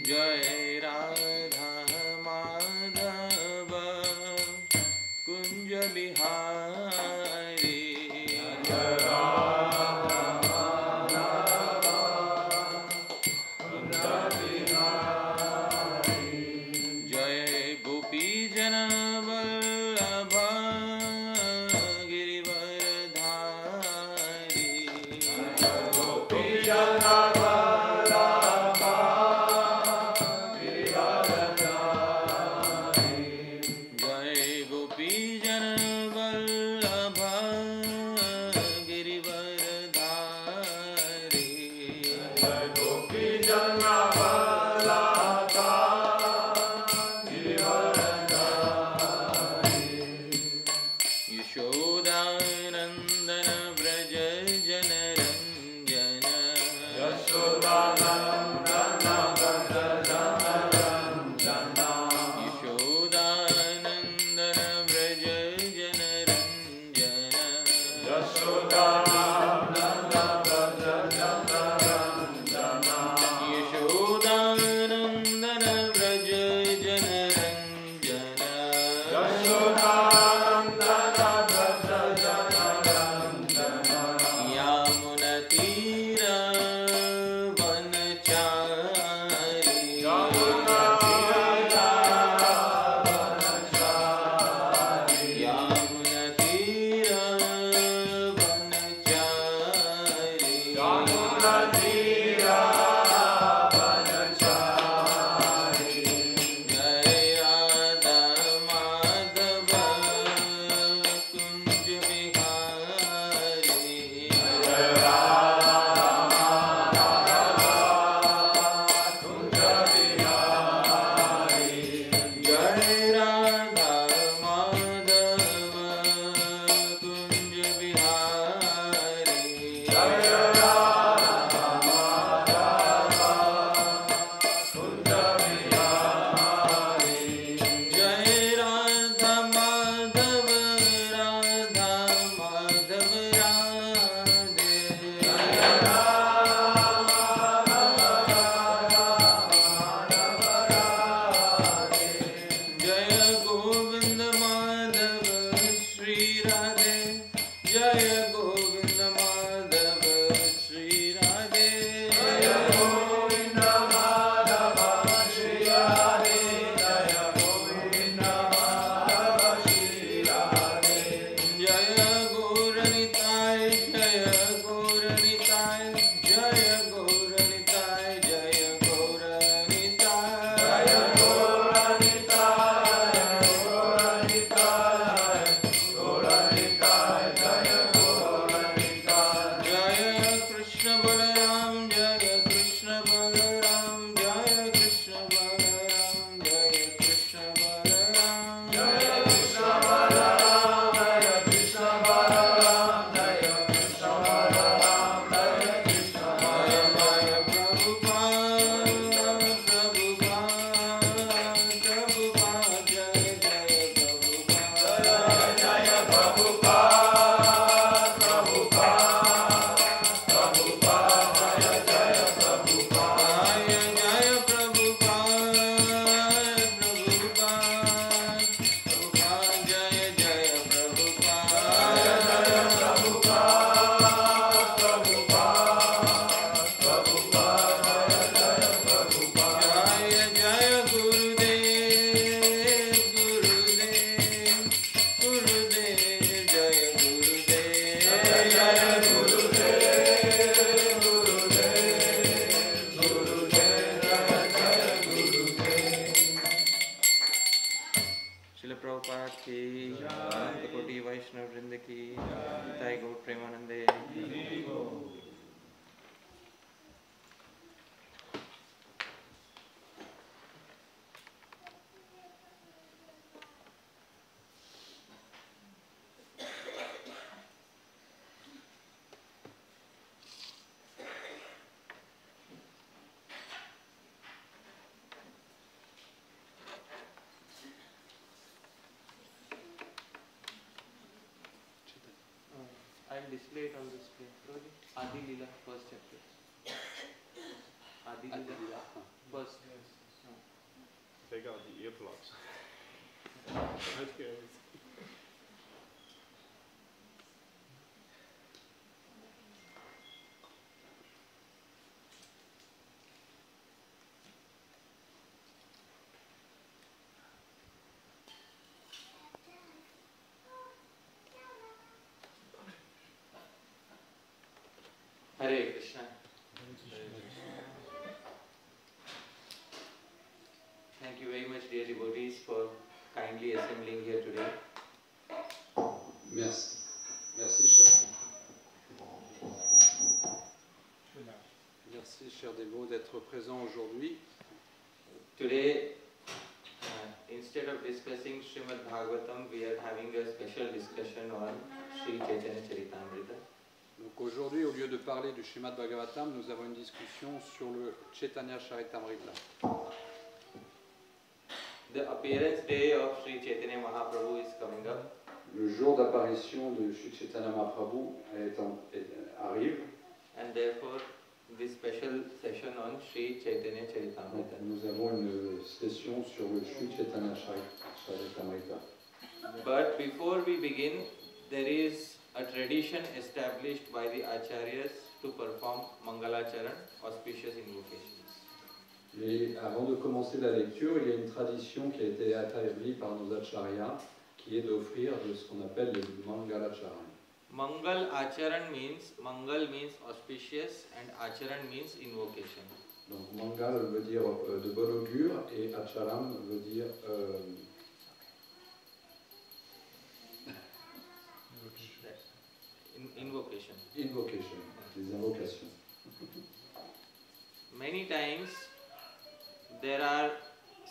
जय राधा माधव कुंज बिहारी। जय राधा माधव कुंज बिहारी। जय गोपी जन वल्लभ गिरिवरधारी। जय गोपी जन I'll display it on the screen. Adi Lila, first chapter. Lila. First. Take out the earplugs. Okay. Hare Krishna. Thank you very much, dear devotees, for kindly assembling here today. Merci. Merci, cher. Merci, chers dévots, d'être présents aujourd'hui. Today, instead of discussing Srimad Bhagavatam, we are having a special discussion on Sri Chaitanya Charitamrita. Donc aujourd'hui, au lieu de parler du Srimad Bhagavatam, nous avons une discussion sur le Chaitanya Charitamrita. The appearance day of Sri Chaitanya Mahaprabhu is coming up. Le jour d'apparition de Sri Chaitanya Mahaprabhu arrive. And therefore, this special session on Sri Chaitanya Donc, Charitamrita. nous avons une session sur le Sri Chaitanya Charitamrita. But before we begin, there is a tradition established by the Acharyas to perform Mangalacharan, auspicious invocations. Et avant de commencer la lecture, il y a une tradition qui a été établie par nos acharyas, qui est d'offrir de ce qu'on appelle le Mangalacharan. Mangal Acharan means auspicious and Acharan means invocation. Donc Mangal veut dire de bon augure et Acharam veut dire Invocation. invocation, des invocations. Many times there are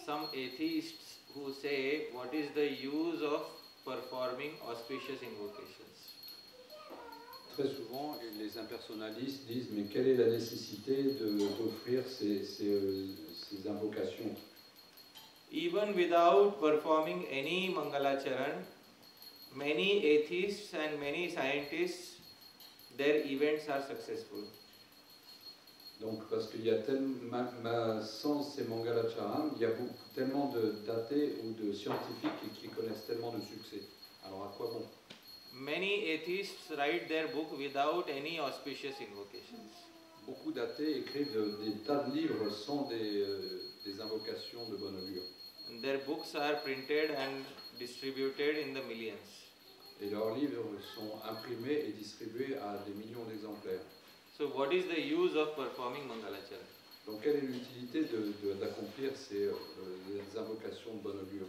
some atheists who say, what is the use of performing auspicious invocations? Très souvent, les impersonnalistes disent mais quelle est la nécessité d'offrir ces invocations? Even without performing any Mangalacharan, many atheists and many scientists, their events are successful. Donc parce qu'il y a tellement, sans ces Mangalacharan, il y a tellement d'athées ou de scientifiques qui connaissent tellement de succès. Alors à quoi bon? Many atheists write their book without any auspicious invocations. Beaucoup d'athées écrivent des tas de livres sans des invocations de bon augure. And their books are printed and distributed in the millions. Et leurs livres sont imprimés et distribués à des millions d'exemplaires. So what is the use of performing Mangalacharan? Donc quelle est l'utilité d'accomplir ces invocations de bon augure?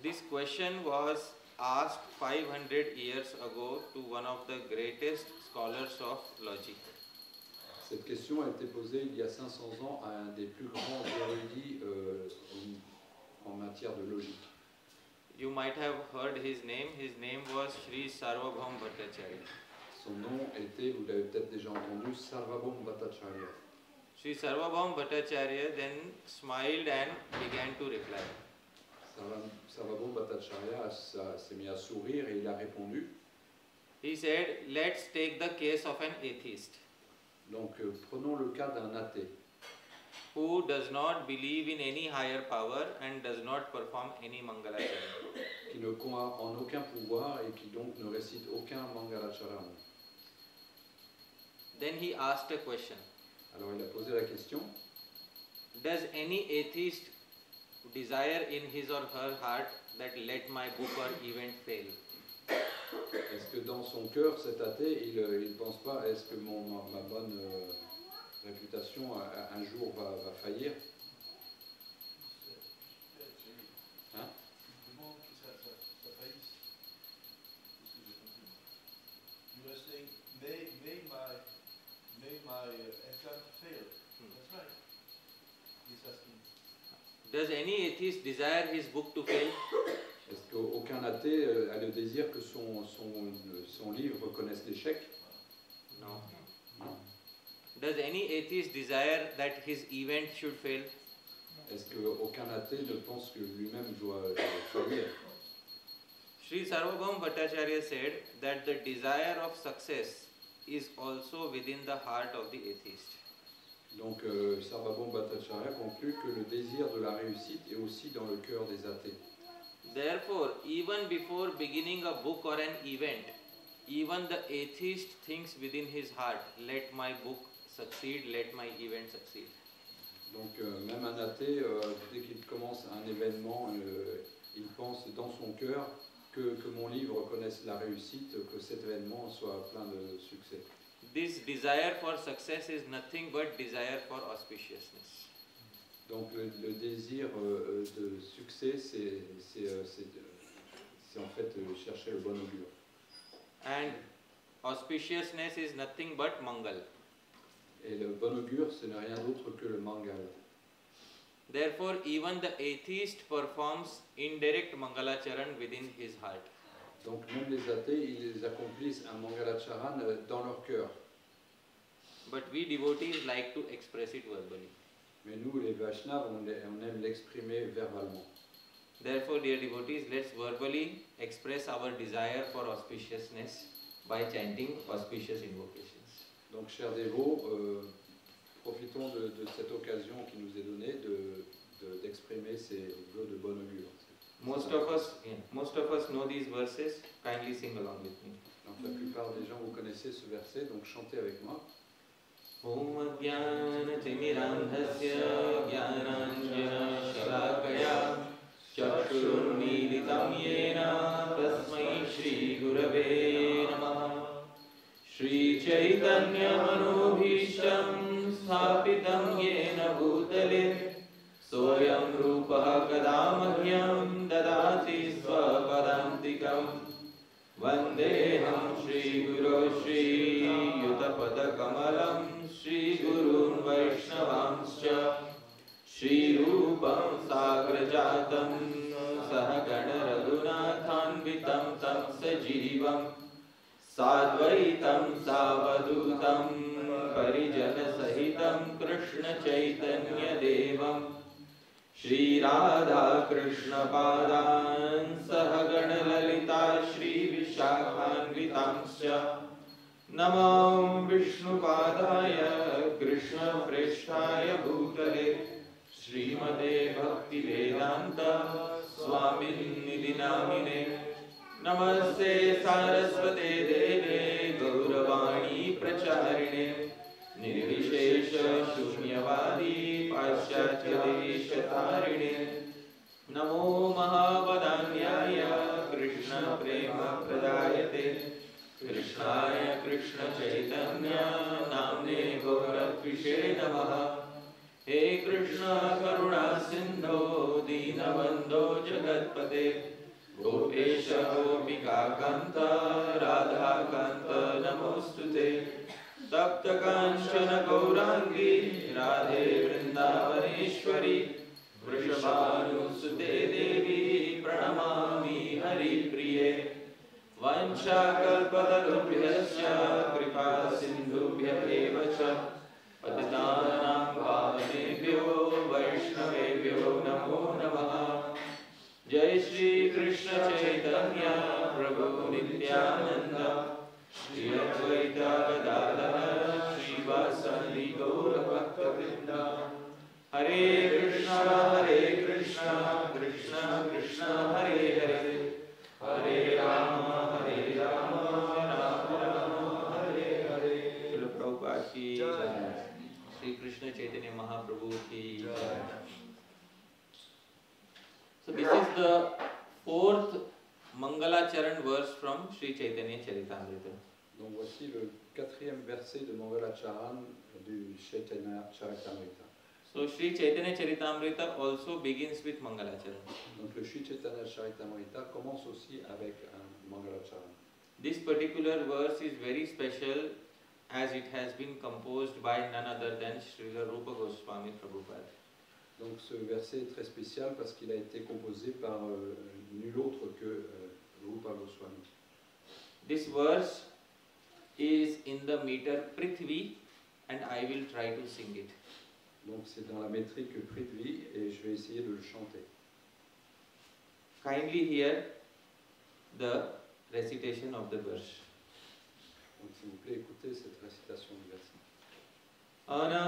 This question was asked 500 years ago to one of the greatest scholars of logic. Cette question a été posée il y a 500 ans à un des plus grands érudits en matière de logique. You might have heard his name. His name was Sri Sarvabhaum Bhattacharya. Son nom était, vous l'avez peut-être déjà entendu, Sarvabhaum Bhattacharya. Sri Sarvabhaum Bhattacharya then smiled and began to reply. Sarvabhaum Bhattacharya s'est mis à sourire et il a répondu. He said, let's take the case of an atheist Donc prenons le cas d'un athée who does not believe in any higher power and does not perform any Mangalacharan. qui ne croit en aucun pouvoir et qui donc ne récite aucun Mangalacharan. Then he asked a question. Alors il a posé la question, Does any atheist desire in his or her heart that let my book or event fail? est-ce que dans son cœur, cet athée, il ne pense pas, est-ce que ma bonne réputation un jour va faillir? Hein? You are saying, may my attempt fail. That's right. He's asking. Does any atheist desire his book to fail? Est-ce qu'aucun athée a le désir que son livre connaisse l'échec? No. Non. Does any atheist desire that his event should fail? Est-ce qu'aucun athée ne pense que lui-même doit faillir? Sri Sarvabhaum Bhattacharya said that the desire of success is also within the heart of the atheist. Donc Sarvabhauma Bhattacharya conclut que le désir de la réussite est aussi dans le cœur des athées. Therefore, even before beginning a book or an event, even the atheist thinks within his heart, let my book succeed, let my event succeed. Donc même un athée, dès qu'il commence un événement, il pense dans son cœur que mon livre connaisse la réussite, que cet événement soit plein de succès. This desire for success is nothing but desire for auspiciousness. Donc le désir de succès, c'est en fait chercher le bon augure. And auspiciousness is nothing but mangal. Et le bon augure, ce n'est rien d'autre que le mangal. Therefore, even the atheist performs indirect mangalacharan within his heart. Donc même les athées, ils accomplissent un mangalacharan dans leur cœur. But we devotees like to express it verbally. Mais nous, les Vaishnavas, on aime l'exprimer verbalement. Therefore, dear devotees, let's verbally express our desire for auspiciousness by chanting auspicious invocations. Donc, chers dévots, profitons de cette occasion qui nous est donnée d'exprimer ces vœux de bon augure. Most of us know these verses. Kindly sing along with me. Donc, la plupart des gens, vous connaissez ce verset, donc chantez avec moi. Om Jnana-timirandhasya Jnananjana-shalakaya Chakshurmilitam Yena Tasmai Shri Gurave Namaha Shri Chaitanya Manobhishtam Sthapitam Yena Bhutale Soyam Rupaha Kadamahyam Dadati Svapadantikam Vandeham Shri Guru Shri Yutapada Kamalam Shri Gurun Vaishnavamscha Shri Rupam Sagrajatam Sahagana Raghunathanvitam Tam Sajivam Sadvaitam Savadutam Parijana Sahitam Krishna Chaitanya Devam Shri Radha Krishna Padan Sahagana Lalita Shri Vishakhanvitamscha Namam Vishnu Padaya Krishna Presthaya Bhutale Srimate Bhakti Vedanta Swamin Nidinamine Namaste Saraswate Deve Gauravani Pracharine Nirvishesha Shunyavadi Paschatya Deshatarine Namo Mahavadanyaya Krishna Prema Pradayate Krishnaya Krishna Chaitanya Namne Gauratvishe Namaha He Krishna Karuna Sindho Dinabandho Jagatpate Gopesha Gopika Kanta Radha Kanta Namostute Tapta Kanchana Gaurangi Radhe Vrindavaneshwari Vrishabhanusute Devi Pranamami Hari Priye Vancha Kalpatarubhyasya Kripa Sindhubhya Evacha Patitanam Pavanebhyo Vaishnavebhyo Namo Namaha Jai Shri Krishna Chaitanya Prabhu Nityananda Shri Advaita Gadadhara Shri Vasadi Gaura Bhakta Vrinda Hare Krishna Krishna Krishna Hare Hare Hare Rama Rama Hare Hare Srila Prabhupada ki Jai Shri Krishna Chaitanya Mahaprabhu ki Jai. So this is the fourth Mangalacharan verse from Sri Chaitanya Charitamrita. Donc voici le quatrième verset de Mangalacharan du Chaitanya Charitamrita. So Sri Chaitanya Charitamrita also begins with Mangalacharan. Donc le Sri Chaitanya Charitamrita commence aussi avec un Mangalacharan. This particular verse is very special as it has been composed by none other than Srila Rupa Goswami Prabhupada. Donc ce verset est très spécial parce qu'il a été composé par nul autre que Rupa Goswami. This verse is in the meter Prithvi and I will try to sing it. Donc c'est dans la métrique Prithvi et je vais essayer de le chanter. Kindly hear the recitation of the verse. Donc s'il vous plaît, écoutez cette récitation du verset. अनर्पितचरीं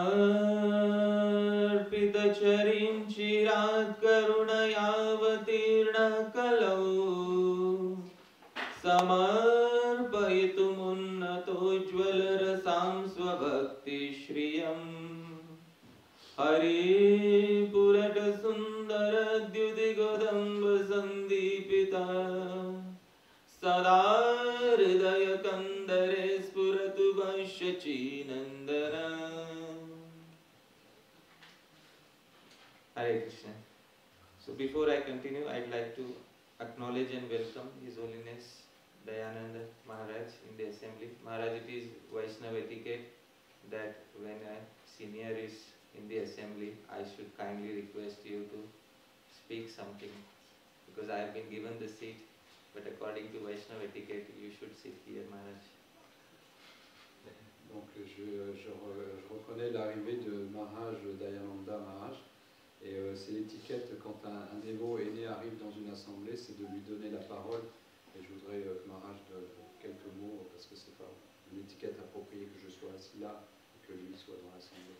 चिरात् करुणयावतीर्ण कलौ समर्पयितुमुन्नतोज्ज्वलरसां स्वभक्तिश्रियम् हरिपुरटसुन्दरद्युतिगोदम्बसन्दीपिता सदा हृदयकन्दरे स्फुरतु वश्यचीनन्दन. Hare Krishna. So before I continue, I'd like to acknowledge and welcome His Holiness Dayananda Maharaj in the assembly. Maharaj, it is Vaishnava etiquette that when a senior is in the assembly, I should kindly request you to speak something, because I have been given the seat, but according to Vaishnava etiquette, you should sit here, Maharaj. Donc je reconnais l'arrivée de Maharaj Dayananda Maharaj, et c'est l'étiquette quand un dévot aîné arrive dans une assemblée, c'est de lui donner la parole, et je voudrais que Maharaj donne quelques mots, parce que c'est pas une étiquette appropriée que je sois assis là, et que lui soit dans l'assemblée.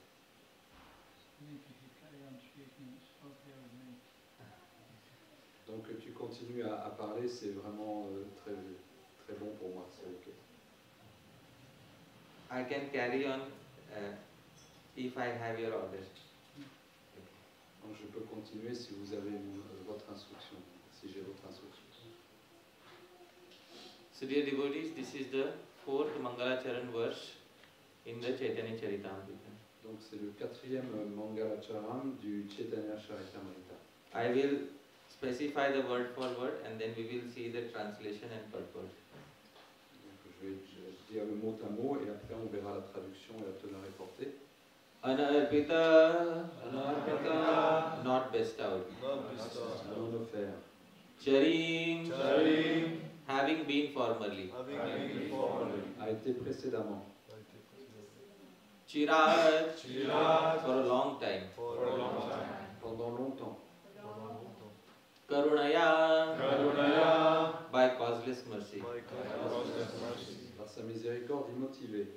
Donc tu continues à parler, c'est vraiment très, très bon pour moi, c'est ok. I can carry on if I have your order. Donc je peux continuer si vous avez votre instruction, si j'ai votre instruction. So dear devotees, this is the 4th Mangalacharan verse in the Chaitanya Charitamrita. Donc c'est le 4e Mangalacharan du Chaitanya Charitamrita. I will specify the word for word and then we will see the translation and purport. Donc je vais dire le mot à mot et après on verra la traduction et la teneur et portée. Anarpita, not bestowed. Non offert. Charim, having been formerly. A été précédemment. Chirat, for a long time. Pendant longtemps. Karunaya, by causeless mercy. Par sa miséricorde immotivée.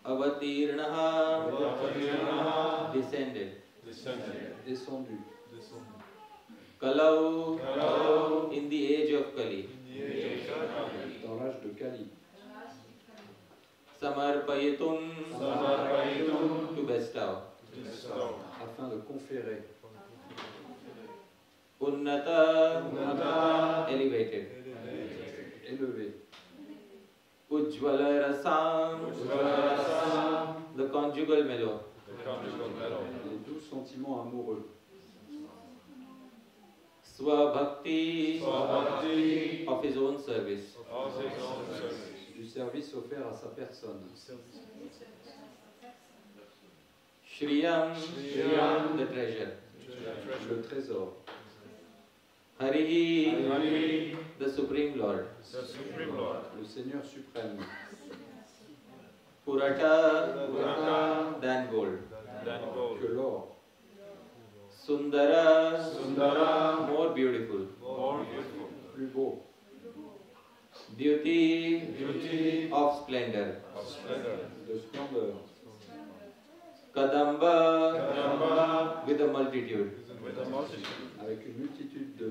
Avatirnaha, descended. Descendu. Kalau, in the age of Kali. Dans l'âge de Kali. Samarpayitun, to bestow. Afin de conférer. Unnata, elevated. Élevé. Ujjvala rasam, the conjugal mellow. Les doux sentiments amoureux. Swabhakti, of his own service. Du service offert à sa personne. Shriyam, the treasure. Le trésor. Harihi, the Supreme Lord. Le Seigneur suprême. Purata, than gold. Que l'or. Sundara, more beautiful. Plus beau. Beauty, of splendor. De splendeur. Kadamba, with a multitude. Avec une multitude de.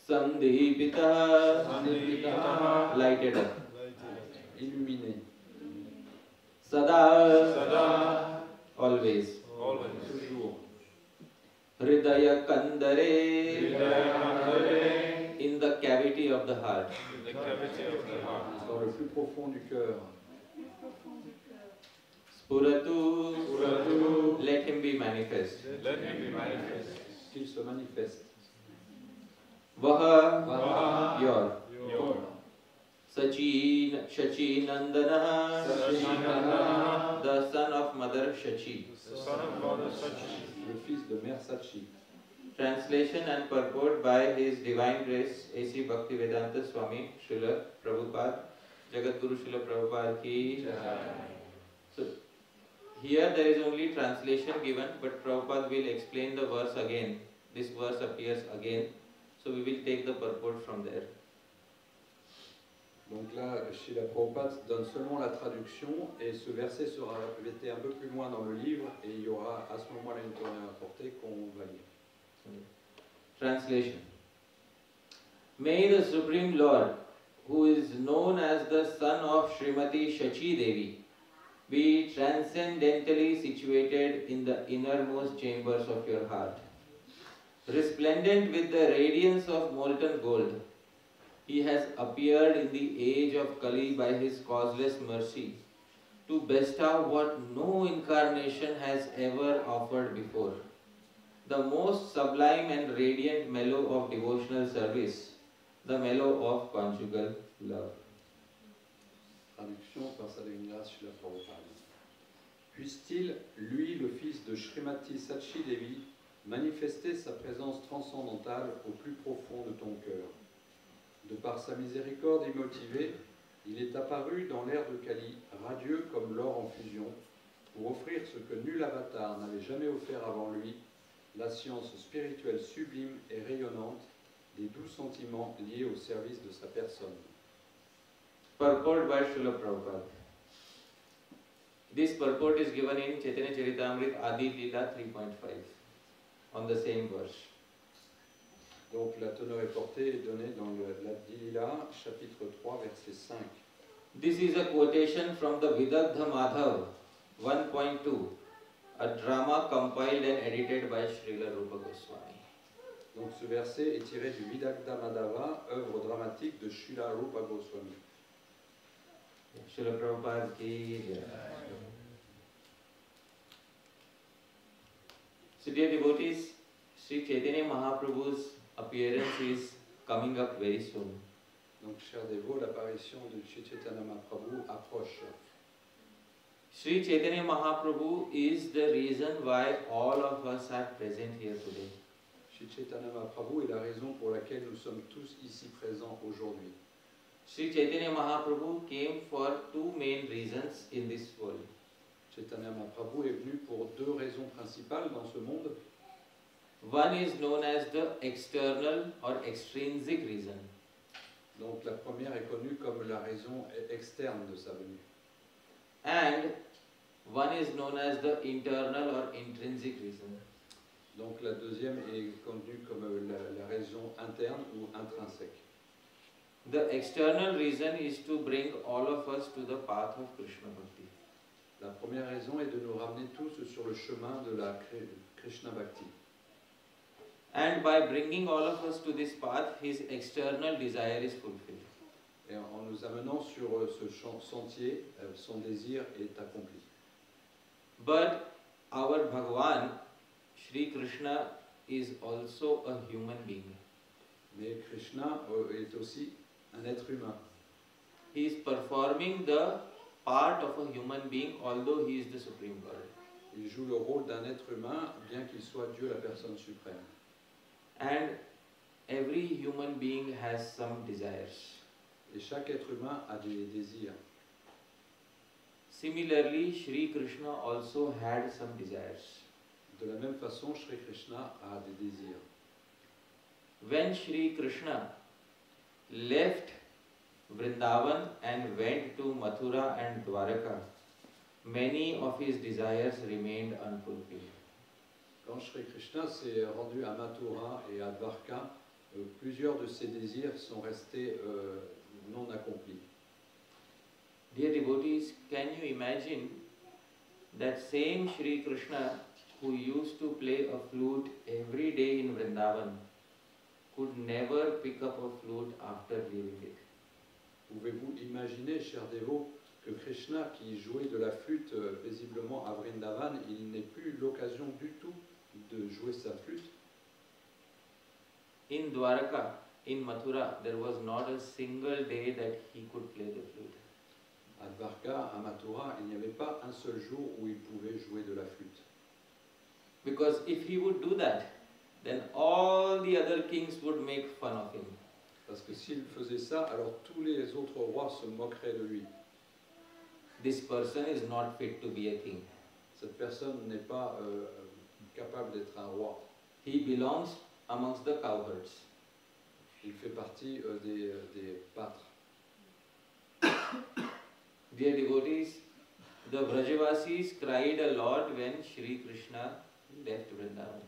Sandhipita, lighted up. Illuminé. Sada, always. Toujours. Hridaya Kandare, in the cavity of the heart. Dans le plus profond du cœur. Spuratu, let him be manifest. Qu'il se manifeste. Vaha, your. Shachi Nandana, the son of Mother Shachi. Le fils de Mère Sachi. Translation and purport by His Divine Grace A.C. Bhaktivedanta Swami Srila Prabhupada, Jagadguru Srila Prabhupada ki. So here there is only translation given, but Prabhupada will explain the verse again. This verse appears again, so we will take the purport from there. Donc là, chez la Prabhupada donne seulement la traduction et ce verset sera répété un peu plus loin dans le livre et il y aura à ce moment-là une tournée apportée qu'on va lire. Translation. May the Supreme Lord, who is known as the son of Srimati Shachi Devi, be transcendently situated in the innermost chambers of your heart. Resplendent with the radiance of molten gold, he has appeared in the age of Kali by his causeless mercy to bestow what no incarnation has ever offered before, the most sublime and radiant mellow of devotional service, the mellow of conjugal love. Traduction par sa divine grâce chez la Prabhupada. Puisse-t-il, lui, le fils de Srimati Sachi Devi, manifester sa présence transcendantale au plus profond de ton cœur. De par sa miséricorde immotivée, il est apparu dans l'ère de Kali, radieux comme l'or en fusion, pour offrir ce que nul avatar n'avait jamais offert avant lui, la science spirituelle sublime et rayonnante des doux sentiments liés au service de sa personne. Purport by Srila Prabhupada. This purport is given in Chaitanya Charitamrita Adi Lila 3.5 on the same verse. Donc la teneur est portée et donnée dans la Lila, chapitre 3, verset 5. This is a quotation from the Vidagdha Madhav 1.2, a drama compiled and edited by Srila Rupa Goswami. Donc ce verset est tiré du Vidagdha Madhava, œuvre dramatique de Srila Rupa Goswami. Srila Prabhupada ki jai. So dear devotees, Sri Chaitanya Mahaprabhu's appearance is coming up very soon. Donc chers dévots, l'apparition de Sri Chaitanya Mahaprabhu approche. Sri Chaitanya Mahaprabhu is the reason why all of us are present here today. Sri Chaitanya Mahaprabhu est la raison pour laquelle nous sommes tous ici présents aujourd'hui. Sri Chaitanya Mahaprabhu came for two main reasons in this world. Chaitanya Mahaprabhu est venu pour deux raisons principales dans ce monde. One is known as the external or extrinsic reason. Donc la première est connue comme la raison externe de sa venue. And one is known as the internal or intrinsic reason. Donc la deuxième est connue comme la raison interne ou intrinsèque. The external reason is to bring all of us to the path of Krishna Bhakti. La première raison est de nous ramener tous sur le chemin de la Krishna Bhakti. And by bringing all of us to this path, his external desire is fulfilled. Et en nous amenant sur ce sentier, son désir est accompli. But our Bhagavan, Shri Krishna, is also a human being. Mais Krishna est aussi un être humain. He is performing the part of a human being, although he is the Supreme Lord. Il joue le rôle d'un être humain, bien qu'il soit Dieu la personne suprême. And every human being has some desires. Et chaque être humain a des désirs. Similarly, Shri Krishna also had some desires. De la même façon, Shri Krishna a des désirs. When Shri Krishna left Vrindavan and went to Mathura and Dwaraka, many of his desires remained unfulfilled. Quand Shri Krishna s'est rendu à Mathura et à Dwarka, plusieurs de ses désirs sont restés non accomplis. Dear devotees, can you imagine that same Shri Krishna who used to play a flute every day in Vrindavan could never pick up a flute after leaving it? Pouvez-vous imaginer, chers dévots, que Krishna, qui jouait de la flûte paisiblement à Vrindavan, il n'ait plus eu l'occasion du tout de jouer sa flûte? In Dwaraka, in Mathura, there was not a single day that he could play the flute. À Dwarka, à Mathura, il n'y avait pas un seul jour où il pouvait jouer de la flûte. Because if he would do that, then all the other kings would make fun of him. Parce que s'il faisait ça, alors tous les autres rois se moqueraient de lui. This person is not fit to be a king. Cette personne n'est pas capable d'être un roi. He belongs amongst the cowherds. Il fait partie des pâtres. Dear devotees, the Vrajavasis cried a lot when Shri Krishna left Vrindavan.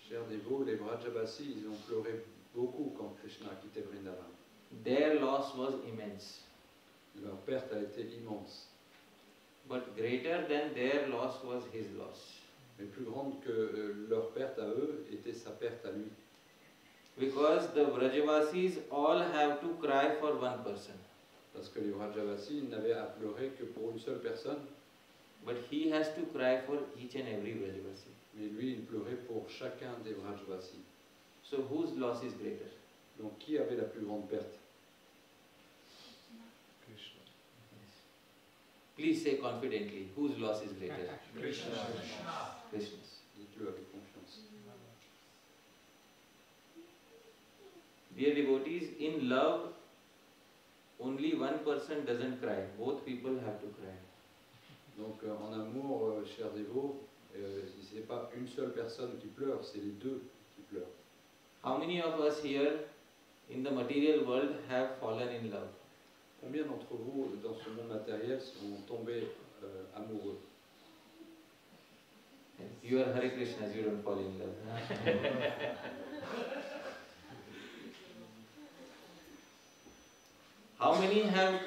Chers dévots, les Vrajavasis, ils ont pleuré beaucoup quand Krishna a quitté Vrindavan. Their loss was immense. Leur perte a été immense. But greater than their loss was his loss. Mais plus grande que leur perte à eux était sa perte à lui. Because the Vrajavasis all have to cry for one person. Parce que les Vrajavasis n'avaient à pleurer que pour une seule personne. But he has to cry for each and every Vrajavasi. Mais lui, il pleurait pour chacun des Vrajavasis. So whose loss is greater? Donc qui avait la plus grande perte? Krishna. Please say confidently, whose loss is greater? Krishna. Krishna's. Dites-le avec confiance. Dear devotees, in love, only one person doesn't cry. Both people have to cry. Donc en amour, chers dévots, ce n'est pas une seule personne qui pleure, c'est les deux qui pleurent. How many of us here in the material world have fallen in love? Combien d'entre vous, dans ce monde matériel, sont tombés amoureux? You are Hare Krishnas, you don't fall in love. How many have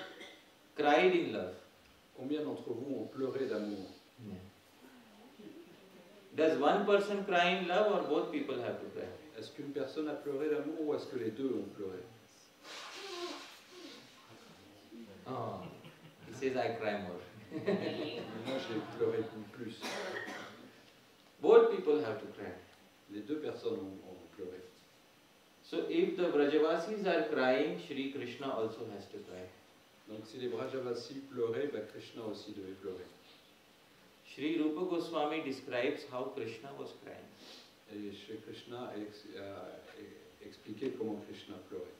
cried in love? Combien d'entre vous ont pleuré d'amour? Does one person cry in love or both people have to cry? Est-ce qu'une personne a pleuré d'amour ou est-ce que les deux ont pleuré? Oh, he says I cry more. Moi, j'ai pleuré plus. Both people have to cry. Les deux personnes ont pleuré. So if the Vrajavasis are crying, Shri Krishna also has to cry. Donc si les Vrajavasis pleuraient, Krishna aussi devait pleurer. Shri Rupa Goswami describes how Krishna was crying. Et Shri Krishna a expliqué comment Krishna pleurait.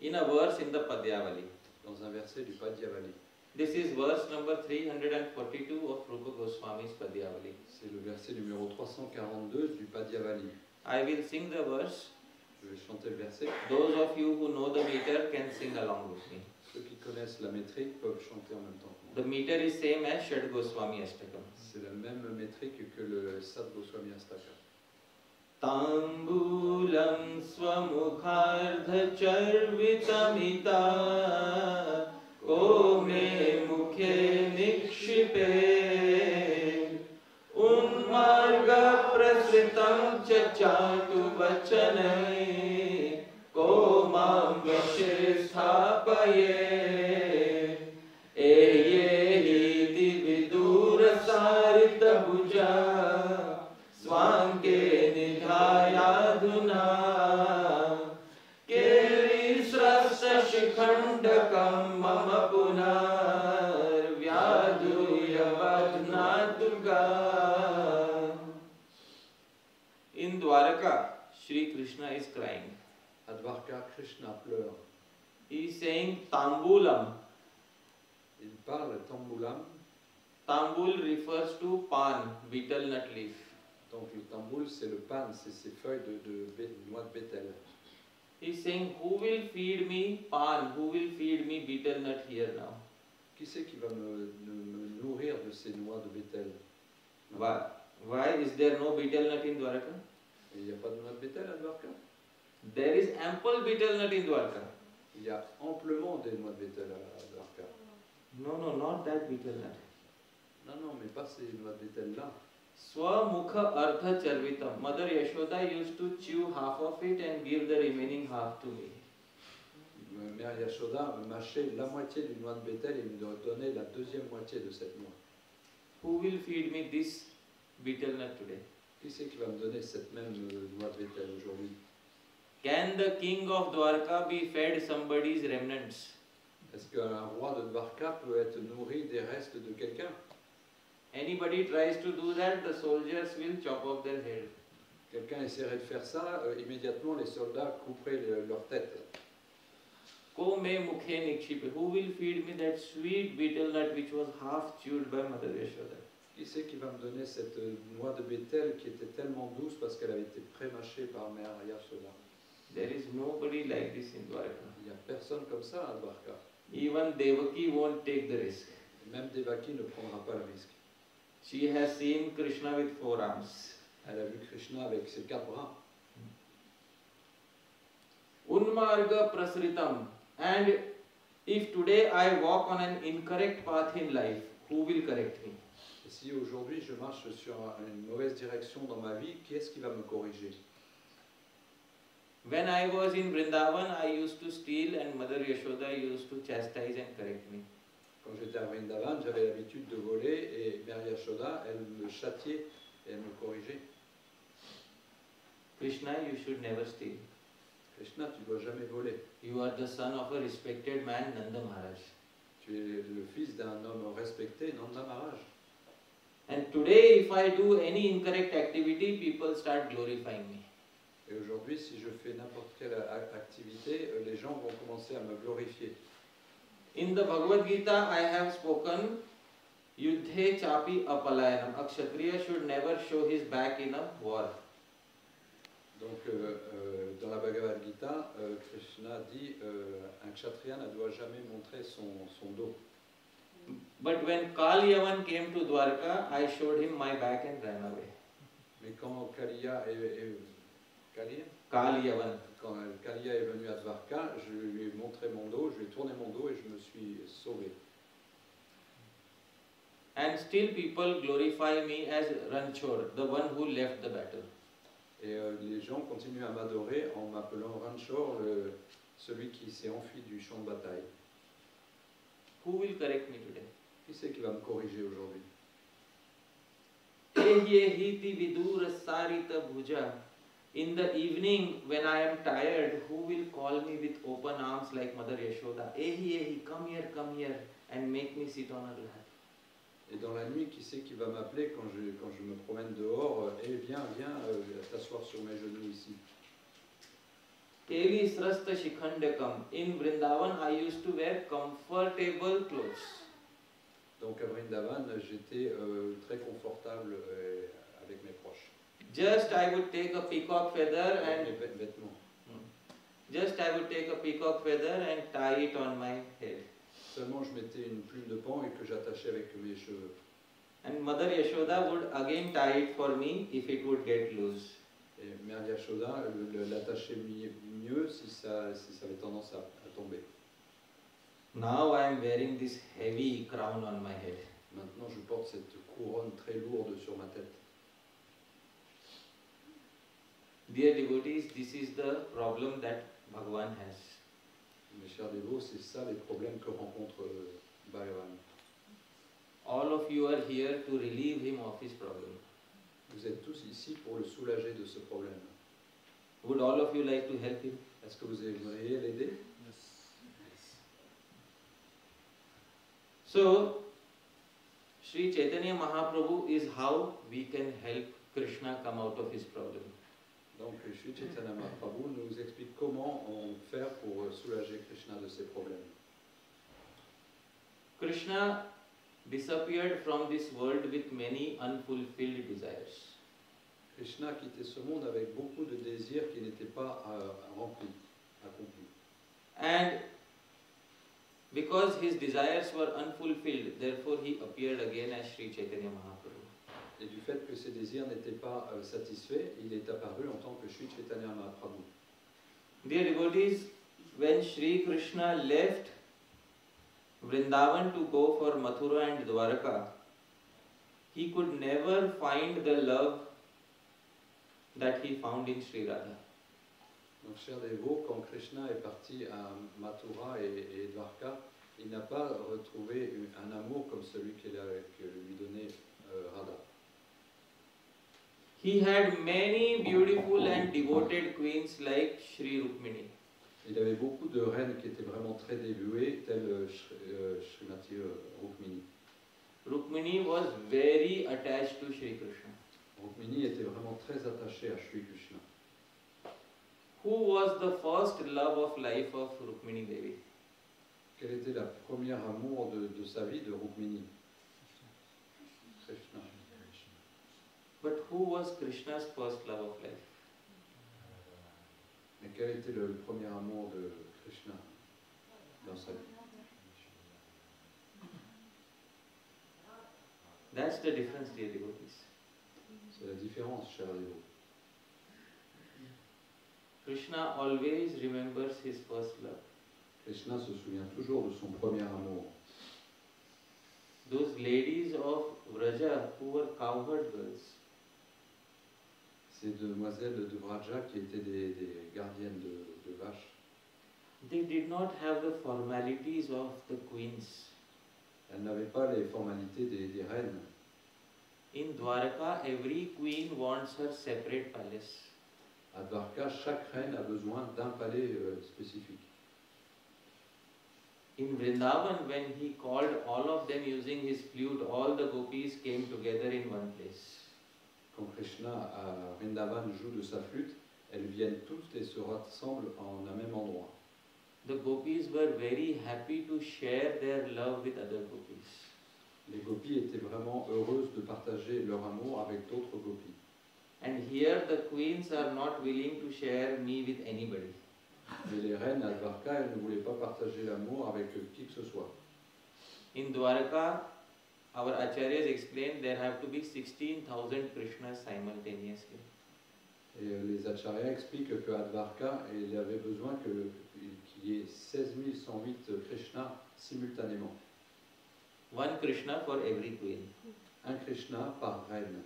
In a verse in the Padyavali. Dans un verset du Padyavali. This is verse number 342 of Rupa Goswami's Padyavali. C'est le verset numéro 342 du Padyavali. I will sing the verse. Je vais chanter le verset. Those of you who know the meter can sing along with me. Ceux qui connaissent la métrique peuvent chanter en même temps que moi. The meter is same as Shad Goswami Ashtakam. C'est la même métrique que le Sad Goswami Astaka. Tambulam swamukardha charvitamita ko me mukhe nikshipe unmarga prasritam chachatu vachanai ko mam vashe sthapaye eyehi vidura sarita bhuja swanke nidhayaduna kerisrasa shikhandakam mama punar vyaduya vadna durga. In Dwaraka, Shri Krishna is crying. À Dwarka, Krishna pleure. He is saying Tambulam. Il parle tambulam. Tambul refers to pan, betel nut leaf. Donc le tamboul, c'est le pan, c'est ces feuilles de noix de bétel. He is saying, who will feed me pan, who will feed me betel nut here now? Qui c'est qui va me nourrir de ces noix de bétel? Why is there no betel nut in Dwaraka? Il n'y a pas de noix de bétel à Dwarka? There is ample betel nut in Dwarka. Il y a amplement des noix de bétel à Dwarka. No, not that betel nut. Non, mais pas ces noix de bétel là. Swamukha Artha Charvitam. Mother Yashoda used to chew half of it and give the remaining half to me. Mère Yashoda me mâchait la moitié d'une noix de bétel et me donnait la deuxième moitié de cette noix. Who will feed me this betel nut today? Qui c'est qui va me donner cette même noix de bétel aujourd'hui? Can the king of Dwarka be fed somebody's remnants? Est-ce qu'un roi de Dwarka peut être nourri des restes de quelqu'un? Anybody tries to do that, the soldiers will chop off their head. Quelqu'un essaierait de faire ça, immédiatement les soldats couperaient leur tête. Ko me mukhe nikshipe. Who will feed me that sweet betel nut which was half chewed by Mother Yashoda? Qui c'est qui va me donner cette noix de bétel qui était tellement douce parce qu'elle avait été pré-mâchée par Mère Yashoda? There is nobody like this in Dwarka. Il n'y a personne comme ça à Dwarka. Even Devaki won't take the risk. Même Devaki ne prendra pas le risque. She has seen Krishna with 4 arms. Elle a vu Krishna avec ses 4 bras. Unmarga prasritam. And if today I walk on an incorrect path in life, who will correct me? Et si aujourd'hui je marche sur une mauvaise direction dans ma vie, qui est-ce qui va me corriger? When I was in Vrindavan, I used to steal and Mother Yashoda used to chastise and correct me. Quand j'étais à Vrindavan, j'avais l'habitude de voler et Mère Yashoda, elle me châtiait et elle me corrigeait. Krishna, you should never steal. Krishna, tu ne dois jamais voler. You are the son of a respected man, Nanda Maharaj. Tu es le fils d'un homme respecté, Nanda Maharaj. And today, if I do any incorrect activity, people start glorifying me. Et aujourd'hui, si je fais n'importe quelle activité, les gens vont commencer à me glorifier. In the Bhagavad Gita, I have spoken, Yuddhe chapi apalayanam. A Kshatriya should never show his back in a war. Donc, dans la Bhagavad Gita, Krishna dit un Kshatriya ne doit jamais montrer son dos. But when Kaliyavan came to Dwarka, I showed him my back and ran away. Mais quand Kaliya Kaliyavan. Quand Kaliya est venu à Dwarka, je lui ai montré mon dos, je lui ai tourné mon dos et je me suis sauvé. And still people glorify me as Ranchor, the one who left the battle. Et les gens continuent à m'adorer en m'appelant Ranchor, celui qui s'est enfui du champ de bataille. Who will correct me today? Qui c'est qui va me corriger aujourd'hui? Ehyehiti vidura sarita bhuja. In the evening, when I am tired, who will call me with open arms like Mother Yashoda? Ehi, come here, and make me sit on her lap. Et dans la nuit, qui c'est qui va m'appeler quand je me promène dehors? Eh viens, t'asseoir sur mes genoux ici. Keli srasta shikhandakam. In Vrindavan, I used to wear comfortable clothes. Donc à Vrindavan, j'étais très confortable avec mes proches. Just I would take a peacock feather and Mes vêtements. Just I would take a peacock feather and tie it on my head. Seulement je mettais une plume de paon et que j'attachais avec mes cheveux. And Mother Yashoda would again tie it for me if it would get loose. Et Mère Yashoda l'attachait mieux si ça avait tendance à tomber. Now I am wearing this heavy crown on my head. Maintenant je porte cette couronne très lourde sur ma tête. Dear devotees, this is the problem that Bhagavan has. Mes chers dévots, c'est ça les problèmes que rencontre Bhagavan. All of you are here to relieve him of his problem. Vous êtes tous ici pour le soulager de ce problème. Would all of you like to help him? Est-ce que vous aimeriez l'aider? So, Sri Chaitanya Mahaprabhu is how we can help Krishna come out of his problem. Donc, Sri Chaitanya Mahaprabhu nous explique comment on faire pour soulager Krishna de ses problèmes. Krishna disappeared from this world with many unfulfilled desires. Krishna a quitté ce monde avec beaucoup de désirs qui n'étaient pas remplis, accomplis. And because his desires were unfulfilled, therefore he appeared again as Sri Chaitanya Mahaprabhu. Et du fait que ses désirs n'étaient pas satisfaits, il est apparu en tant que Sri Chaitanya Mahaprabhu. Dear devotees, when Sri Krishna left Vrindavan to go for Mathura and Dwarka, he could never find the love that he found in Sri Radha. Donc, chers dévots, quand Krishna est parti à Mathura et Dwarka, il n'a pas retrouvé un amour comme celui que lui donnait Radha. He had many beautiful and devoted queens like Sri Rukmini. Il avait beaucoup de reines qui étaient vraiment très dévouées, telles Srimati Rukmini. Rukmini was very attached to Sri Krishna. Rukmini était vraiment très attachée à Sri Krishna. Who was the first love of life of Rukmini Devi? Quel était la première amour de sa vie de Rukmini? Krishna. But who was Krishna's first love of life? Mais quel était le premier amour de Krishna dans sa vie? That's the difference, dear devotees. C'est la différence, chers dévots. Krishna always remembers his first love. Krishna se souvient toujours de son premier amour. Those ladies of Vraja who were cowherd girls, Ces demoiselles de Vraja qui étaient des gardiennes de vaches, they did not have the formalities of the queens. elles n'avaient pas les formalités des reines. In Dwarka, every queen wants her separate palace. À Dwarka, chaque reine a besoin d'un palais spécifique. In Vrindavan, when he called all of them using his flute, all the gopis came together in one place. Quand Krishna à Vrindavan joue de sa flûte, elles viennent toutes et se rassemblent en un même endroit. The gopis were very happy to share their love with other gopis. Les gopis étaient vraiment heureuses de partager leur amour avec d'autres gopis. And here the queens are not willing to share me with anybody. Mais les reines à Dwarka, elles ne voulaient pas partager l'amour avec qui que ce soit. In Dwarka, our acharyas explained there have to be 16,000 Krishnas simultaneously. Et les acharyas expliquent qu'à Dwarka, il avait besoin qu'il y ait 16 108 Krishna simultanément. One Krishna for every queen. Un Krishna par reine.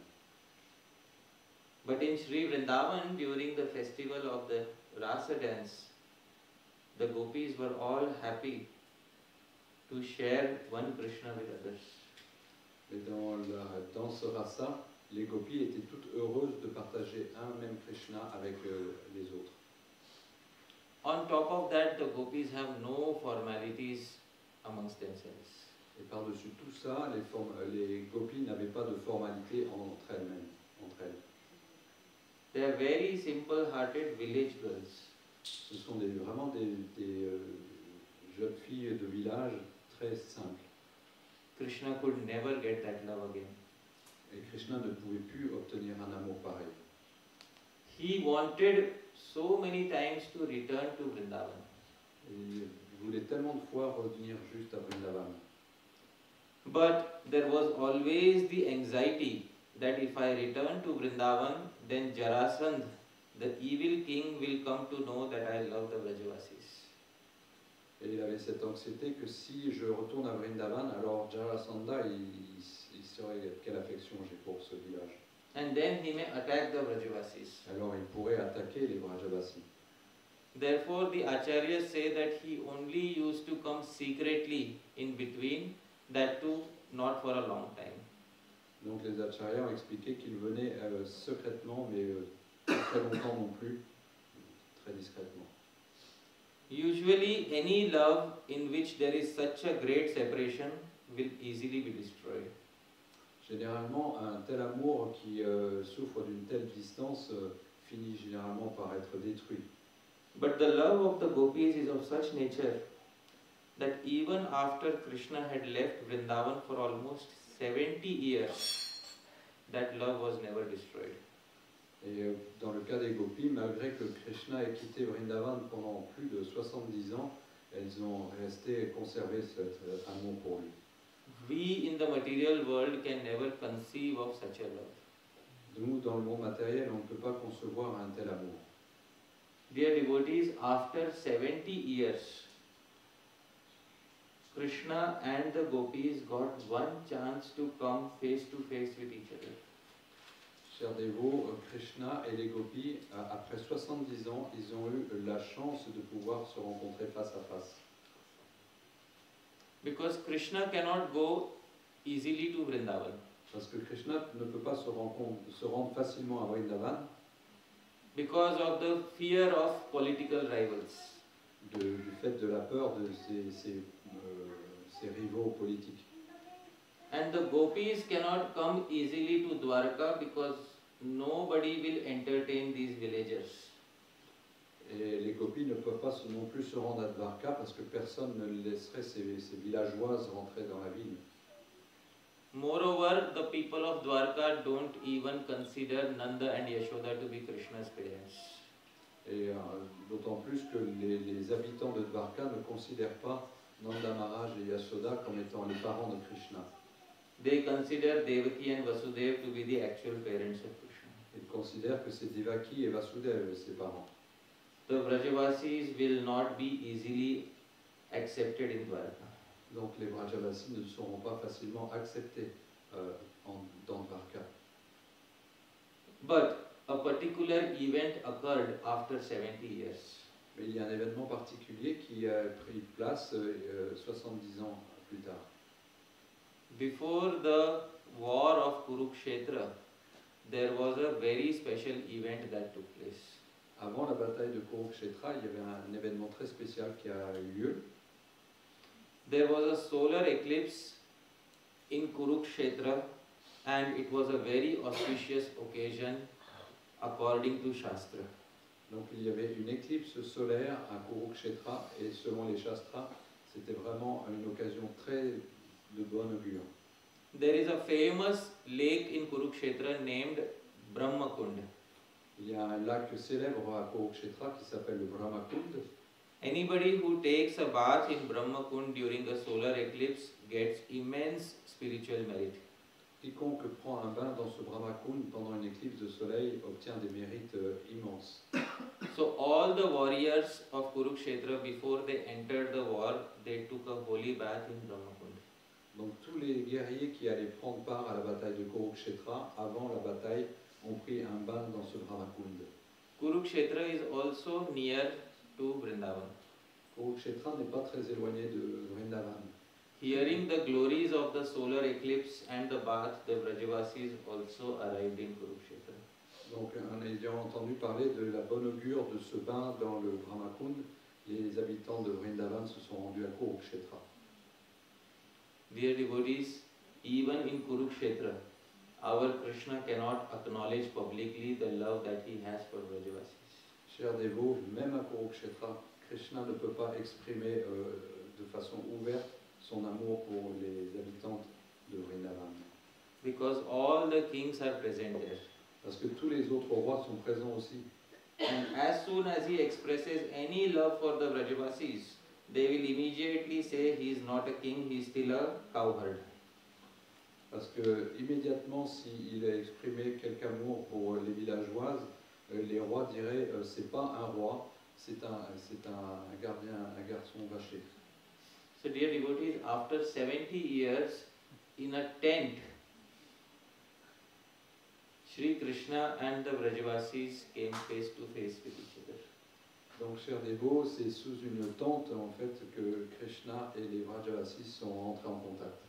But in Sri Vrindavan, during the festival of the Rasa dance, the gopis were all happy to share one Krishna with others. Mais dans la danse rasa, les gopis étaient toutes heureuses de partager un même Krishna avec les autres. On top of that, the gopis have no formalities amongst themselves. Et par-dessus tout ça, les gopis n'avaient pas de formalité entre elles-mêmes, entre elles. They are very simple-hearted village girls. Ce sont vraiment des jeunes filles de village très simples. Krishna could never get that love again. Et Krishna ne pouvait plus obtenir un amour pareil. He wanted so many times to return to Vrindavan. Et il voulait tellement de fois revenir juste à Vrindavan. But there was always the anxiety that if I return to Vrindavan, then Jarasandh, the evil king, will come to know that I love the Vrajavasis. Et il avait cette anxiété que si je retourne à Vrindavan, alors Jarasandha, il saurait quelle affection j'ai pour ce village. And then he may attack the Vrajavasis. Alors il pourrait attaquer les Vrajavasis. Therefore, the acharyas say that he only used to come secretly in between, that too not for a long time. Donc les acharyas ont expliqué qu'il venait secrètement, mais pas très longtemps non plus, très discrètement. Usually, any love in which there is such a great separation will easily be destroyed. Généralement, un tel amour qui souffre d'une telle distance finit généralement par être détruit. But the love of the gopis is of such nature that even after Krishna had left Vrindavan for almost 70 years, that love was never destroyed. Et dans le cas des gopis, malgré que Krishna ait quitté Vrindavan pendant plus de 70 ans, elles ont resté conservé cet amour pour lui. We in the material world can never conceive of such a love. Nous, dans le monde matériel, on ne peut pas concevoir un tel amour. Dear devotees, after 70 years, Krishna and the gopis got one chance to come face to face with each other. Chers dévots, Krishna et les gopis, après 70 ans, ils ont eu la chance de pouvoir se rencontrer face à face. Because Krishna cannot go easily to Vrindavan. Parce que Krishna ne peut pas se rendre facilement à Vrindavan Because of the fear of political rivals. du fait de la peur de ses rivaux politiques. And the gopis cannot come easily to Dwarka because nobody will entertain these villagers. Et les gopis ne peuvent pas non plus se rendre à Dwarka parce que personne ne laisserait ces villageoises rentrer dans la ville. Moreover, the people of Dwarka don't even consider Nanda and Yashoda to be Krishna's parents. Et d'autant plus que les habitants de Dwarka ne considèrent pas Nanda Maharaj et Yashoda comme étant les parents de Krishna. they consider Devaki and Vasudeva to be the actual parents of Krishna. Ils considèrent que c'est Devaki et Vasudeva, ses parents. The Vrajavasis will not be easily accepted in Dwarka. Donc les Vrajavasis ne seront pas facilement acceptés dans Dvarka. But a particular event occurred after 70 years. Mais il y a un événement particulier qui a pris place 70 ans plus tard. Before the war of Kurukshetra, there was a very special event that took place. Avant la bataille de Kurukshetra, il y avait un événement très spécial qui a eu lieu. There was a solar eclipse in Kurukshetra, and it was a very auspicious occasion according to Shastra. Donc il y avait une éclipse solaire à Kurukshetra et selon les Shastras, c'était vraiment une occasion très de bonne augure. There is a famous lake in Kurukshetra named Brahmakund. Il y a un lac célèbre à Kurukshetra qui s'appelle le Brahmakund. Anybody who takes a bath in Brahmakund during a solar eclipse gets immense spiritual merit. Quiconque prend un bain dans ce Brahmakund pendant une éclipse de soleil obtient des mérites immenses. So all the warriors of Kurukshetra, before they entered the war, they took a holy bath in Brahmakund. Donc tous les guerriers qui allaient prendre part à la bataille de Kurukshetra, avant la bataille, ont pris un bain dans ce Brahmakund. Kurukshetra is also near to Vrindavan. Kurukshetra n'est pas très éloigné de Vrindavan. Hearing the glories of the solar eclipse and the bath, the Vrajavasis also arrived in Kurukshetra. Donc en ayant entendu parler de la bonne augure de ce bain dans le Brahmakund, les habitants de Vrindavan se sont rendus à Kurukshetra. Dear devotees, even in Kurukshetra, our Krishna cannot acknowledge publicly the love that he has for Vrajavasis. Chers dévots, même à Kurukshetra, Krishna ne peut pas exprimer de façon ouverte son amour pour les habitants de Vrindavan. Because all the kings are present there. Parce que tous les autres rois sont présents aussi. And as soon as he expresses any love for the Vrajavasis, they will immediately say he is not a king, he is still a cowherd. Parce que immédiatement, s'il a exprimé quelque amour pour les villageoises, les rois diraient c'est pas un roi, c'est un gardien, un garçon vaché. So dear devotees, after 70 years in a tent, Shri Krishna and the Vrajavasis came face to face with each other. Donc, chers dévots, c'est sous une tente en fait que Krishna et les Vrajavasis sont entrés en contact.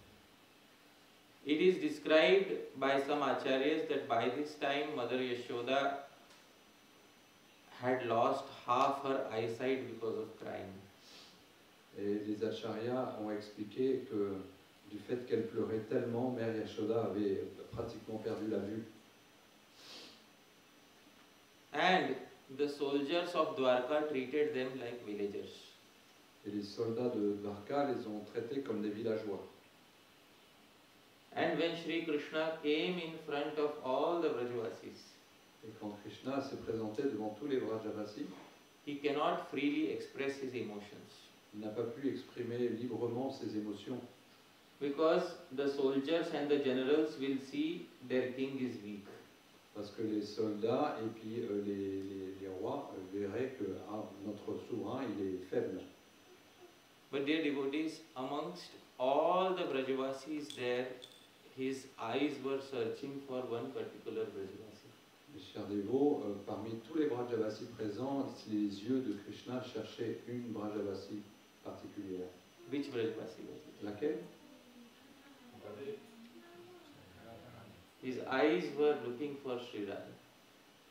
It is described by some acharyas that by this time Mother Yashoda had lost half her eyesight because of crying. Et les acharyas ont expliqué que du fait qu'elle pleurait tellement, Mère Yashoda avait pratiquement perdu la vue. And the soldiers of Dwarka treated them like villagers. Et les soldats de Dvarka les ont traités comme des villageois. And when Shri Krishna came in front of all the Vrajavasis, Et quand Krishna s'est présenté devant tous les Vrajavasis, he cannot freely express his emotions. il n'a pas pu exprimer librement ses émotions. Because the soldiers and the generals will see their king is weak. Parce que les soldats et puis les rois verraient que notre souverain il est faible. But dear devotees, amongst all the Vrajavasis there, his eyes were searching for one particular Vrajavasi. Mes chers dévots, parmi tous les Vrajavasis présents, les yeux de Krishna cherchaient une Vrajavasi particulière. Which Vrajavasi was it? Laquelle? His eyes were looking for Sri Radha.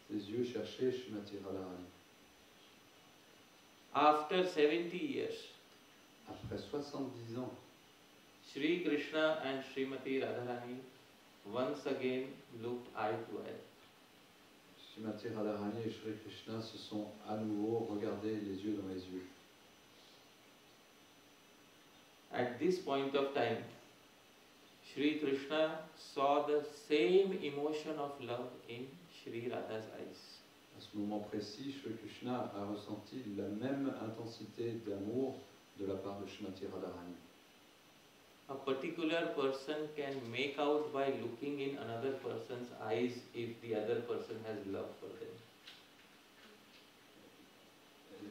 Ses yeux cherchaient Shrimati Radharani. After 70 years, Après 70 ans, Shri Krishna and Srimati Radharani once again looked eye to eye. Shrimati Radharani et Shri Krishna se sont à nouveau regardés les yeux dans les yeux. At this point of time, Shri Krishna saw the same emotion of love in Shri Radha's eyes. À ce moment précis, Shri Krishna a ressenti la même intensité d'amour de la part de Shrimati Radharani. a particular person can make out by looking in another person's eyes if the other person has love for them.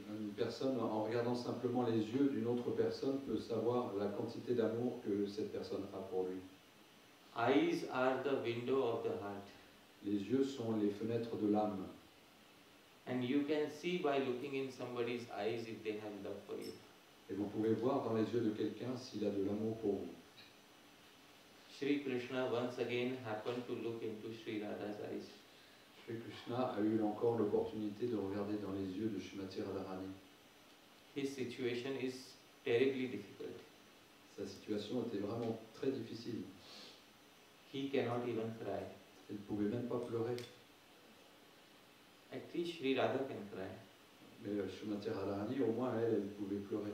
Une personne, en regardant simplement les yeux d'une autre personne, peut savoir la quantité d'amour que cette personne a pour lui. Eyes are the window of the heart. Les yeux sont les fenêtres de l'âme. And you can see by looking in somebody's eyes if they have love for you. Et vous pouvez voir dans les yeux de quelqu'un s'il a de l'amour pour vous. Sri Krishna once again happened to look into Sri Radha's eyes. Sri Krishna a eu encore l'opportunité de regarder dans les yeux de Srimati Radharani. His situation is terribly difficult. Sa situation était vraiment très difficile. He cannot even cry. Il ne pouvait même pas pleurer. At least Sri Radha can cry. Mais Srimati Radharani, au moins elle pouvait pleurer.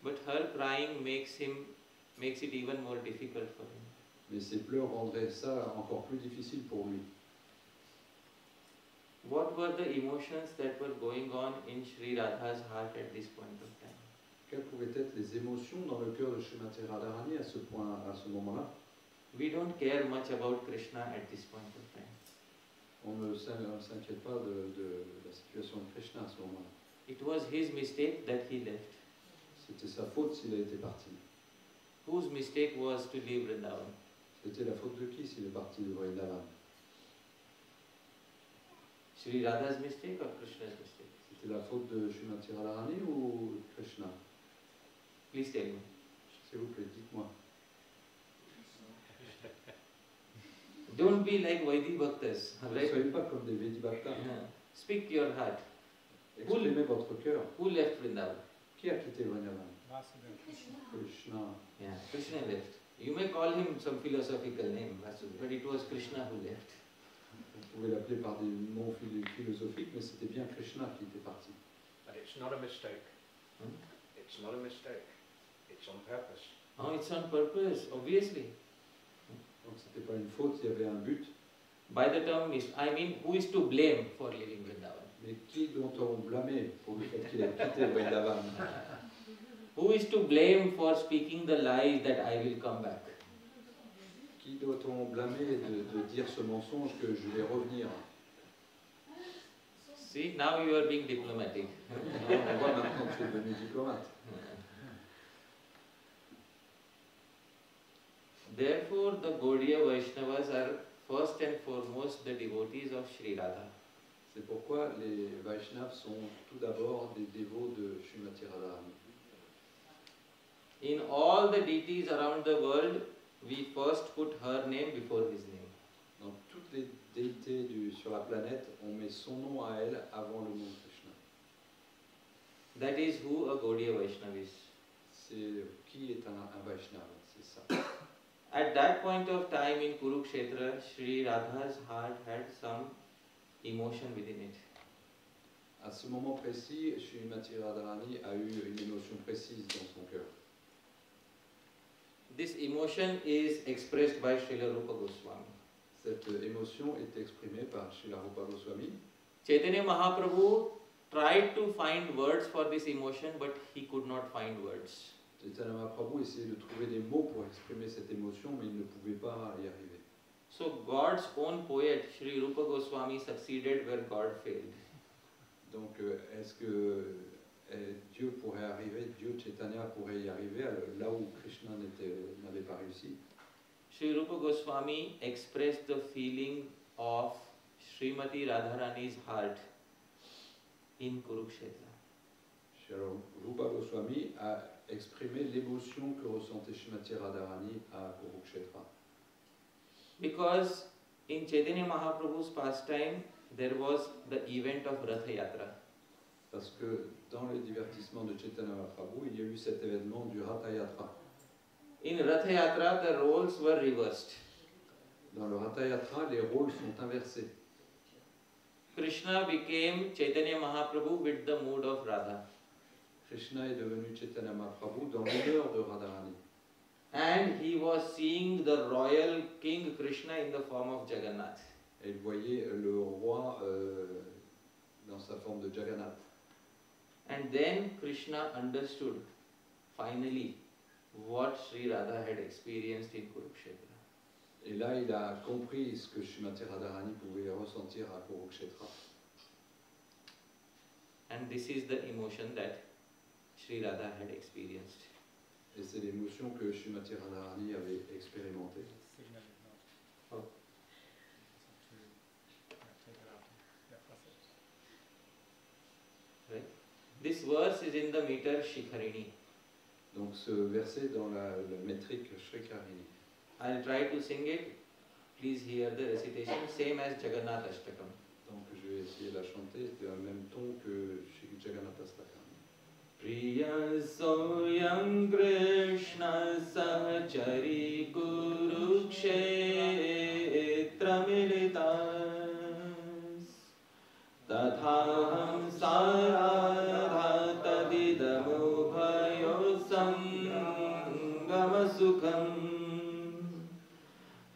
But her crying makes it even more difficult for him. Mais ses pleurs rendraient ça encore plus difficile pour lui. What were the emotions that were going on in Sri Radha's heart at this point of time? Quelles pouvaient être les émotions dans le cœur de Srimati Radharani à ce moment-là? We don't care much about Krishna at this point of time. On ne s'inquiète pas de la situation de Krishna à ce moment-là. It was his mistake that he left. C'était sa faute s'il a été parti. Whose mistake was to leave Vrindavan? C'était la faute de qui s'il est parti de Vrindavan? Sri Radha's mistake or Krishna's mistake? C'était la faute de Srimati Radharani ou Krishna? Please tell me. S'il vous plaît, dites-moi. Don't be like Vaidhi Bhaktas. Ne Right? soyez pas comme des Vedibhaktas. Yeah. Speak your heart. Exprimez votre cœur. Who left Vrindavan? Qui a quitté Vrindavan? Krishna. Yeah, Krishna left. You may call him some philosophical name, but it was Krishna who left. Vous pouvez l'appeler par des mots philosophiques, mais c'était bien Krishna qui était parti. But it's not a mistake. Hmm? It's not a mistake. It's on purpose. Oh, it's on purpose, obviously. Donc c'était pas une faute, il y avait un but. By the term, I mean, who is to blame for leaving Vrindavan? Mais qui doit-on blâmer pour le fait qu'il ait quitté Vrindavan? Who is to blame for speaking the lies that I will come back? Qui doit-on blâmer de dire ce mensonge que je vais revenir? See, now you are being diplomatic. On voit maintenant que tu es devenu diplomate. Therefore, the Gaudiya Vaishnavas are first and foremost the devotees of Sri Radha. C'est pourquoi les Vaishnavas sont tout d'abord des dévots de Srimati Radharani. In all the deities around the world, we first put her name before his name. Dans toutes les déités sur la planète, on met son nom à elle avant le nom de Krishna. That is who a Gaudiya Vaishnava is. C'est qui est un Vaishnava, c'est ça. At that point of time in Kurukshetra, Sri Radha's heart had some emotion within it. À ce moment précis, Srimati Radharani a eu une émotion précise dans son cœur. This emotion is expressed by Srila Rupa Goswami. Cette émotion est exprimée par Srila Rupa Goswami. Chaitanya Mahaprabhu tried to find words for this emotion, but he could not find words. Chaitanya Mahaprabhu essayait de trouver des mots pour exprimer cette émotion, mais il ne pouvait pas y arriver. So God's own poet, Sri Rupa Goswami, succeeded where God failed. Donc, est-ce que Dieu pourrait arriver, Dieu Chaitanya pourrait y arriver là où Krishna n'avait pas réussi? Sri Rupa Goswami expressed the feeling of Srimati Radharani's heart in Kurukshetra. Sri Rupa Goswami a exprimé l'émotion que ressentait Srimati Radharani à Kurukshetra. Because in Chaitanya Mahaprabhu's pastime, there was the event of Ratha Yatra. Parce que dans les divertissements de Chaitanya Mahaprabhu, il y a eu cet événement du Ratha Yatra. In Ratha Yatra, the roles were reversed. Dans le Ratha Yatra, les rôles sont inversés. Krishna became Chaitanya Mahaprabhu with the mood of Radha. Krishna est devenu Chaitanya Mahaprabhu dans l'honneur de Radharani. And he was seeing the royal king Krishna in the form of Jagannath. Et il voyait le roi dans sa forme de Jagannath. And then Krishna understood, finally, what Sri Radha had experienced in Kurukshetra. Et là, il a compris ce que Srimati Radharani pouvait ressentir à Kurukshetra. And this is the emotion that Sri Radha had experienced. Et c'est l'émotion que Srimati Radharani avait expérimentée. Oh. Right? This verse is in the meter Shikharini. Donc ce verset dans la métrique Shrikarini. I'll try to sing it. Please hear the recitation, same as Jagannath Ashtakam. Donc je vais essayer de la chanter, c'est le même ton que chez Jagannath Ashtakam. Priya soyam Krishna sahachari Kurukshetra militas tathaham saradha tadidamubhayo sangama sukham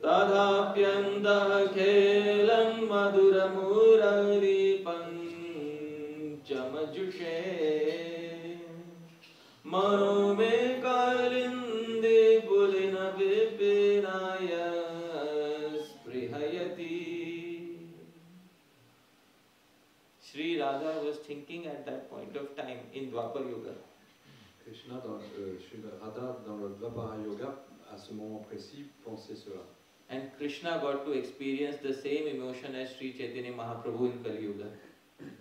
tadapyandah khelam maduramurari panchamajushe Mano me kalindi pulina vipinaya sprihayati. Sri Radha was thinking at that point of time in Dwapar Yuga. Krishna, Sri Radha dans le Dvapara Yoga, à ce moment précis, pensait cela. And Krishna got to experience the same emotion as Sri Chaitanya Mahaprabhu in Kali Yuga.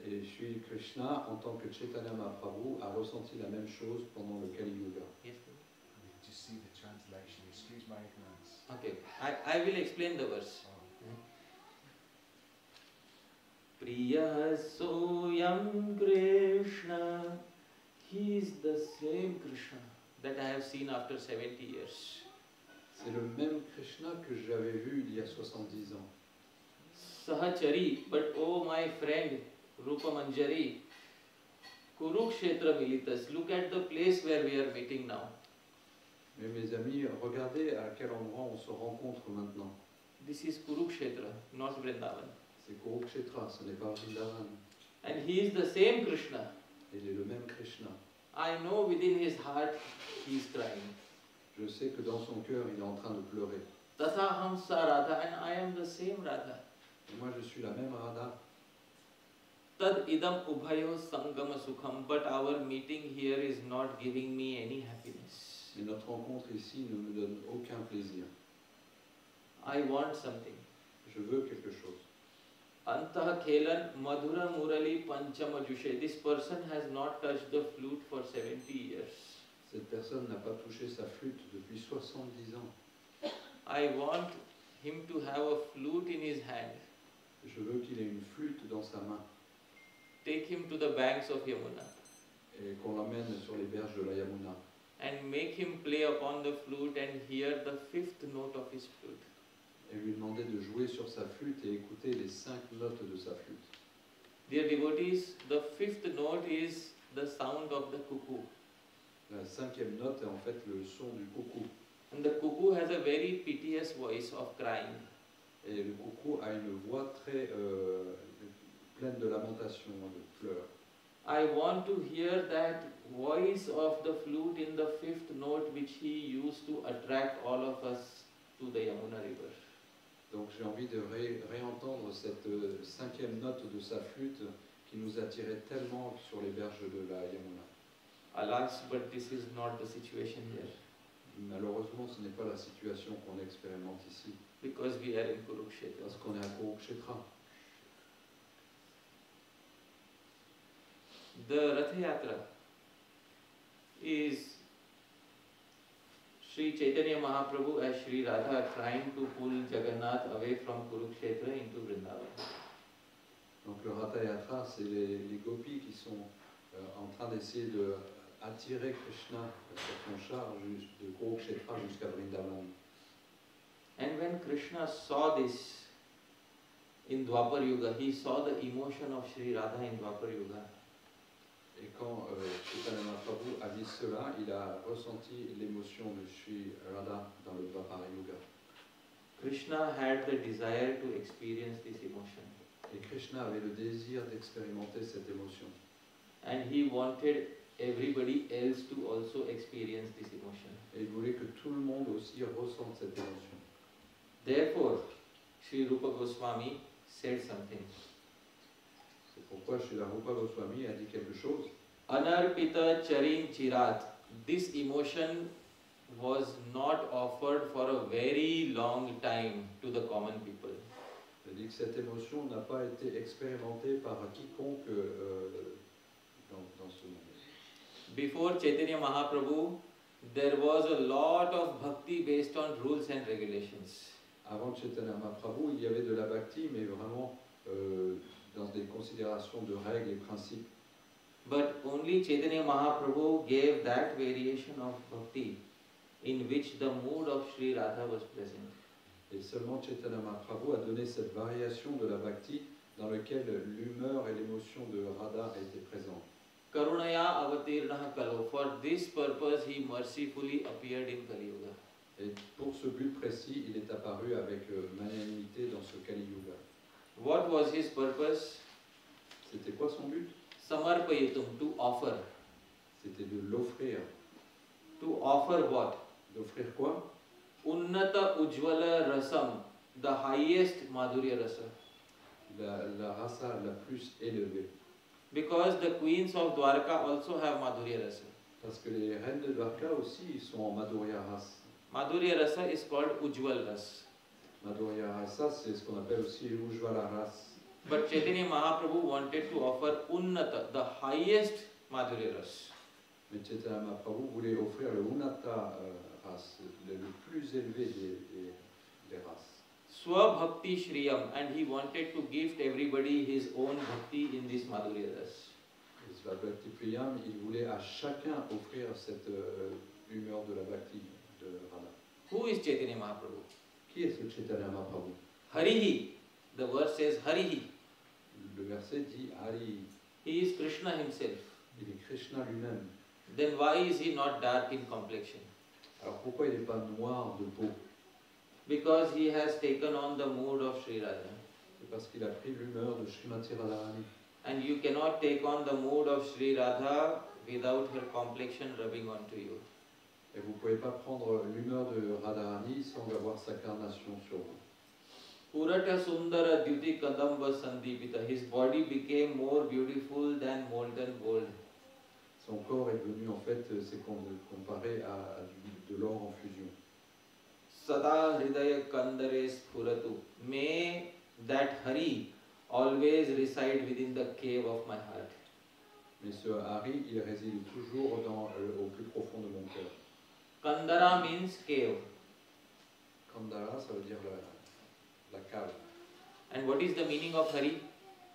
Et Sri Krishna, en tant que Chaitanya Mahaprabhu, a ressenti la même chose pendant le Kali Yuga. Yes. Just see the translation. Excuse my ignorance. Okay, I will explain the verse. Priya soyam Krishna, he is the same Krishna that I have seen after 70 years. C'est le même Krishna que j'avais vu il y a 70 ans. Sahachari, but oh my friend, Rupa Manjari, Kurukshetra Militas, look at the place where we are meeting now. Mais mes amis, regardez à quel endroit on se rencontre maintenant. This is Kurukshetra, not Vrindavan. C'est Kurukshetra, ce n'est pas Vrindavan. And he is the same Krishna. Il est le même Krishna. I know within his heart he is crying. Je sais que dans son cœur, il est en train de pleurer. Tathaham sa Radha, and I am the same Radha. Et moi, je suis la même Radha. Tad idam ubhayo sangama sukham, but our meeting here is not giving me any happiness. Mais notre rencontre ici ne me donne aucun plaisir. I want something. Je veux quelque chose. Antah khelan madhura murali panchamajushe. This person has not touched the flute for 70 years. Cette personne n'a pas touché sa flûte depuis 70 ans. I want him to have a flute in his hand. Je veux qu'il ait une flûte dans sa main Take him to the banks of Yamuna et qu'on l'emmène sur les berges de la Yamuna and make him play upon the flute and hear the fifth note of his flute. et lui demander de jouer sur sa flûte et écouter les 5 notes de sa flûte. Dear devotees, the fifth note is the sound of the cuckoo. La 5e note est en fait le son du coucou. And the cuckoo has a very piteous voice of crying. Et le coucou a une voix très pleine de lamentation, de pleurs. I want to hear that voice of the flute in the fifth note which he used to attract all of us to the Yamuna river. Donc j'ai envie de réentendre cette 5e note de sa flûte qui nous attirait tellement sur les berges de la Yamuna. Alas, but this is not the situation here, Malheureusement, ce n'est pas la situation qu'on expérimente ici, because we are in Kurukshetra. parce qu'on est à Kurukshetra. The Rath Yatra is Sri Chaitanya Mahaprabhu as Sri Radha trying to pull Jagannath away from Kurukshetra into Vrindavan. Donc le Ratha Yatra, c'est les gopis qui sont en train d'essayer de attirer Krishna sur son char de Kurukshetra jusqu'à Vrindavan. And when Krishna saw this in Dwapar Yuga, he saw the emotion of Sri Radha in Dwapar Yuga. Et quand Chaitanya Mahaprabhu a vu cela, il a ressenti l'émotion de Sri Radha dans le Dvapara Yuga. Krishna had the desire to experience this emotion. Et Krishna avait le désir d'expérimenter cette émotion. And he wanted everybody else to also experience this emotion. Et il voulait que tout le monde aussi ressente cette émotion. Therefore, Sri Rupa Goswami said something. C'est pourquoi Srila Rupa Goswami a dit quelque chose. Anarpita charin chirat. This emotion was not offered for a very long time to the common people. Il dit que cette émotion n'a pas été expérimentée par quiconque dans ce monde. Before Chaitanya Mahaprabhu, there was a lot of bhakti based on rules and regulations. Avant Chaitanya Mahaprabhu, il y avait de la bhakti, mais vraiment dans des considérations de règles et principes. But only Chaitanya Mahaprabhu gave that variation of bhakti in which the mood of Sri Radha was present. Et seulement Chaitanya Mahaprabhu a donné cette variation de la bhakti dans laquelle l'humeur et l'émotion de Radha étaient présentes. Karunaya avatirnaha kalo. For this purpose he mercifully appeared in Kali Yuga. Et pour ce but précis, il est apparu avec magnanimité dans ce Kali Yuga. What was his purpose? C'était quoi son but? Samarpayitum, to offer. C'était de l'offrir. To offer what? D'offrir quoi? Unnata Ujjvala Rasam, the highest Madhurya Rasa. La rasa la plus élevée. Because the queens of Dwarka also have Madhurya Rasa. Parce que les reines de Dwarka aussi, ils sont en Madhurya Ras. Madhurya Rasa is called Ujjval Ras. Madhurya Rasa, c'est ce qu'on appelle aussi Ujjvala Ras. But Chaitanya Mahaprabhu wanted to offer Unnata, the highest Madhurya Ras. Mais Chaitanya Mahaprabhu voulait offrir le Unnata Ras, le plus élevé des races. Swabhakti Shriyam, and he wanted to gift everybody his own bhakti in this Madhurya Ras. Et Svabhakti Priyam, il voulait à chacun offrir cette humeur de la Bhakti de Radha. Who is Chaitanya Mahaprabhu? Qui est ce Chaitanya Mahaprabhu? Harihi. The verse says Harihi. Le verset dit Hari, He is Krishna himself. il est Krishna lui-même. Then why is he not dark in complexion? Alors pourquoi il n'est pas noir de peau? Because he has taken on the mood of Sri Radha. C'est parce qu'il a pris l'humeur de Srimati Radharani. And you cannot take on the mood of Sri Radha without her complexion rubbing onto you. Et vous ne pouvez pas prendre l'humeur de Radharani sans avoir sa carnation sur vous. Purata Sundara Dyuti Kadamba Sandipita. His body became more beautiful than molten gold. Son corps est devenu en fait, c'est comparé à de l'or en fusion. Sada Hridaya Kandare Sphuratu. May that Hari always reside within the cave of my heart. Mais ce Hari, il réside toujours au plus profond de mon cœur. Kandara means cave. Kandara, ça veut dire la cave. And what is the meaning of Hari?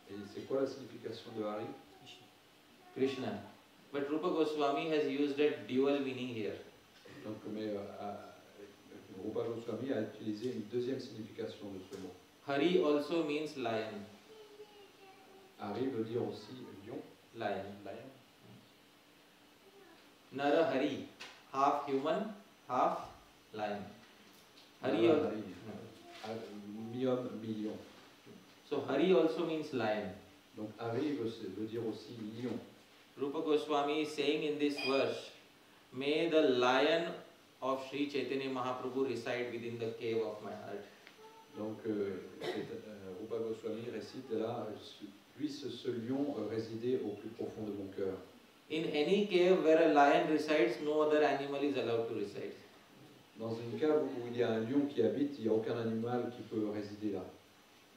Et c'est quoi la signification de Hari? Krishna. But Rupa Goswami has used a dual meaning here. Donc, mais Rupa Goswami a utilisé une deuxième signification de ce mot. Hari also means lion. Hari veut dire aussi lion. Lion. Lion. Nara Hari. Half human, half lion. Hari. Mi-homme, mi-lion. So Hari also means lion. Donc Hari veut dire aussi lion. Rupa Goswami is saying in this verse, may the lion of Sri Chaitanya Mahaprabhu reside within the cave of my heart. Donc Rupa Goswami récite là, puisse ce lion résider au plus profond de mon cœur. In any cave where a lion resides, no other animal is allowed to reside. Dans une cave où il y a un lion qui habite, il n'y a aucun animal qui peut résider là.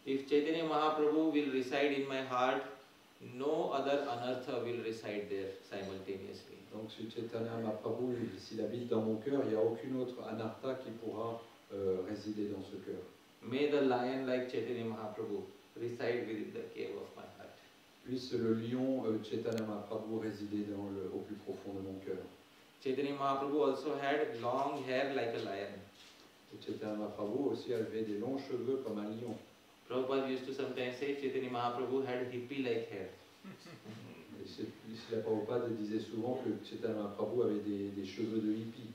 If Chaitanya Mahaprabhu will reside in my heart, no other anartha will reside there simultaneously. Donc si Chaitanya Mahaprabhu, s'il habite dans mon cœur, il n'y a aucune autre anartha qui pourra résider dans ce cœur. May the lion like Chaitanya Mahaprabhu reside within the cave of my heart. Puisse le lion Chaitanya Mahaprabhu résider au plus profond de mon cœur. Chaitanya Mahaprabhu also had long hair like a lion. Et Chaitanya Mahaprabhu aussi avait des longs cheveux comme un lion. Prabhupada used to sometimes say Chaitanya Mahaprabhu had hippie-like hair. La Prabhupada disait souvent que Chaitanya Mahaprabhu avait des cheveux de hippie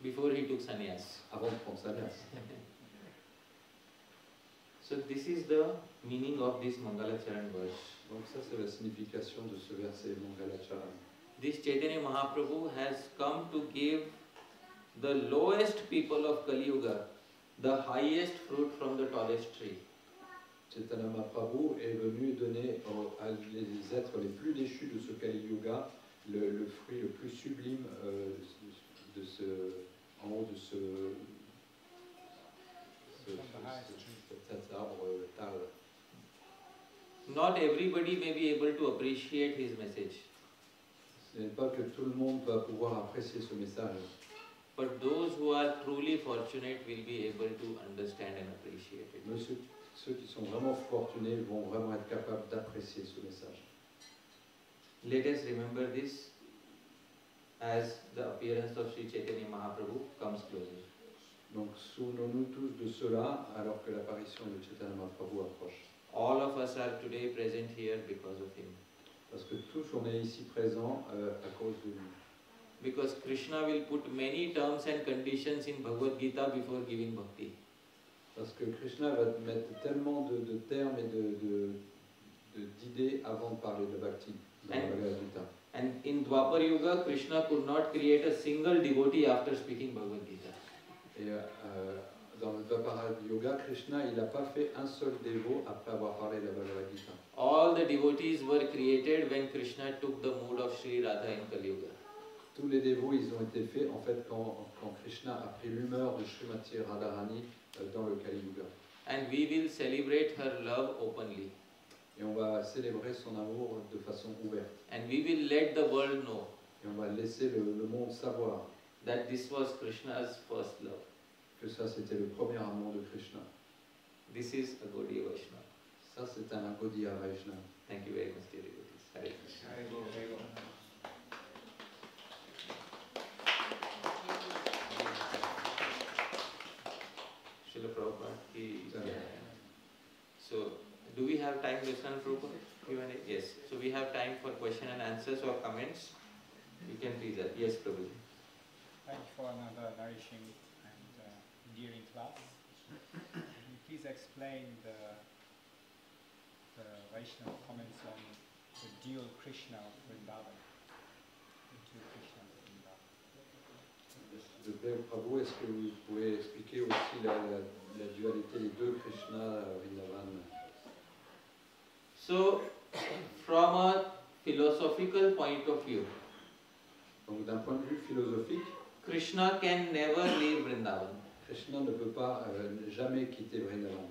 Before he took sannyas. avant de prendre sannyas. So this is the meaning of this Mangala Charan verse. Donc ça c'est la signification de ce verset Mangalacharan. this Chaitanya Mahaprabhu has come to give the lowest people of Kali Yuga the highest fruit from the tallest tree. Chaitanya Mahaprabhu est venu donner à les êtres les plus déchus de ce Kali Yuga le fruit le plus sublime en haut de cet arbre tal. Not everybody may be able to appreciate his message. Ce n'est pas que tout le monde va pouvoir apprécier ce message. But those who are truly fortunate will be able to understand and appreciate it. Mais ceux qui sont vraiment fortunés vont vraiment être capables d'apprécier ce message. Let us remember this as the appearance of Sri Chaitanya Mahaprabhu comes closer. Donc souvenons-nous tous de cela alors que l'apparition de Chaitanya Mahaprabhu approche. All of us are today present here because of him. Parce que tous on est ici présents à cause de lui. Because Krishna will put many terms and conditions in Bhagavad Gita before giving bhakti. Parce que Krishna va mettre tellement de termes et d'idées avant de parler de bhakti dans la Bhagavad Gita. And in Dwapar Yuga, Krishna could not create a single devotee after speaking Bhagavad Gita. Et dans le Dwapara Yoga, Krishna il n'a pas fait un seul dévot après avoir parlé de la Bhagavad Gita. All the devotees were created when Krishna took the mood of Sri Radha in Kali Yuga. Tous les dévots ils ont été faits en fait quand Krishna a pris l'humeur de Srimati Radharani dans le Kali Yuga. And we will celebrate her love openly. Et on va célébrer son amour de façon ouverte. And we will let the world know Et on va laisser le monde savoir that this was Krishna's first love. que ça c'était le premier amour de Krishna. This is a Gaudiya Vaishnava. Ça c'est un Gaudiya Vaishnava. Thank you very much, dear devotees. Hare Krishna. Srila Prabhupada ki jai. So, do we have time, Lieutenant Prabhupada? Q&A? Yes. So we have time for question and answers or comments. You can please. Yes, Prabhu. Thank you for another nourishing and endearing class. Can you please explain the Vaishnava comments on the dual Krishna of Vrindavan? The two Krishnas of Vrindavan. S'il vous plaît, Prabhu, est-ce que vous pouvez expliquer aussi la dualité des deux Krishna Vrindavan? So, from a philosophical point of view, Donc d'un point de vue philosophique, Krishna can never leave Vrindavan. Krishna ne peut pas jamais quitter Vrindavan.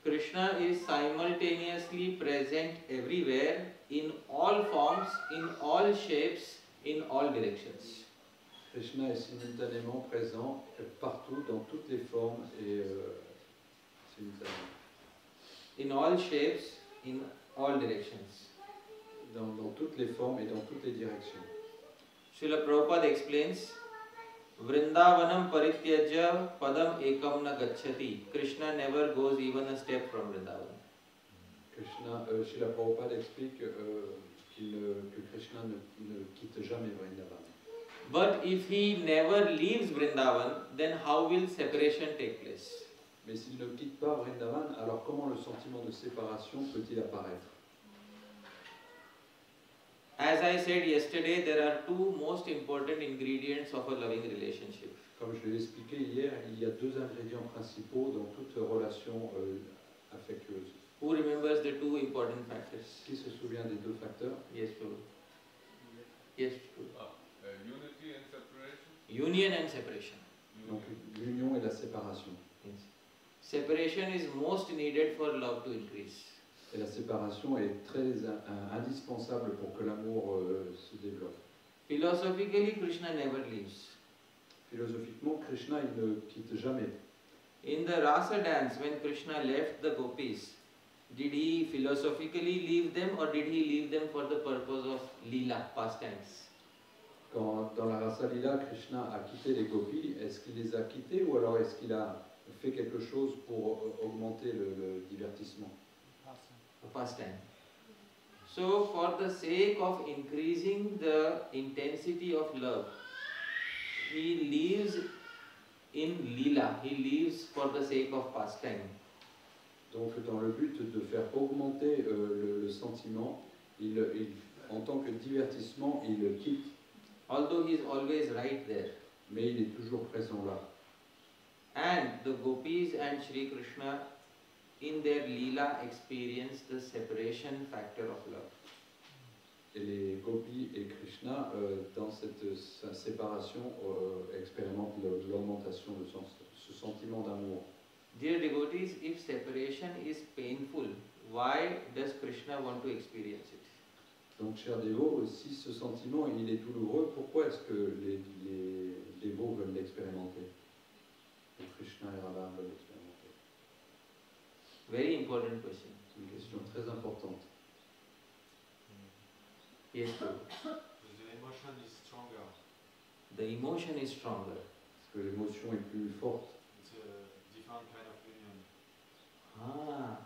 Krishna is simultaneously present everywhere, in all forms, in all shapes, in all directions. Krishna est simultanément présent partout, dans toutes les formes et simultanément. In all shapes, in all directions. Dans toutes les formes et dans toutes les directions. Srila Prabhupada explains, Vrindavanam parityajya padam ekam na gacchati. Krishna never goes even a step from Vrindavan. Srila Prabhupada explique que Krishna ne quitte jamais Vrindavan. But if he never leaves Vrindavan, then how will separation take place? Mais s'il ne quitte pas Vrindavan, alors comment le sentiment de séparation peut-il apparaître? As I said yesterday, there are two most important ingredients of a loving relationship. Comme je l'ai expliqué hier, il y a deux ingrédients principaux dans toute relation affectueuse. Who remembers the two important factors? Qui se souvient des deux facteurs? Yes, Prabhu. Yes, Prabhu. Unity and separation. Union and separation. Donc l'union et la séparation. Yes. Separation is most needed for love to increase. Et la séparation est très indispensable pour que l'amour se développe. Philosophically, Krishna never leaves. Philosophiquement, Krishna il ne quitte jamais. In the Rasa dance, when Krishna left the gopis, did he philosophically leave them or did he leave them for the purpose of Lila, pastimes? Quand dans la Rasa Lila, Krishna a quitté les gopis, est-ce qu'il les a quittés ou alors est-ce qu'il a fait quelque chose pour augmenter le divertissement? A pastime. So, for the sake of increasing the intensity of love, he lives in Lila, he lives for the sake of pastime. Donc dans le but de faire augmenter le sentiment, il en tant que divertissement, il le quitte, although he is always right there. mais il est toujours présent là. And the gopis and Shri Krishna in their Lila experience the separation factor of love. Et les gopis et Krishna, dans sa séparation, expérimentent l'augmentation de ce sentiment d'amour. Dear devotees, if separation is painful, why does Krishna want to experience it? Donc, chers dévots, si ce sentiment il est douloureux, pourquoi est-ce que les dévots veulent l'expérimenter? Et Krishna et Radha veulent l'expérimenter. Very important question. C'est une question très importante. Yes, Prabhu. The emotion is stronger. The emotion is stronger. Parce que l'émotion est plus forte. It's a different kind of union. Ah,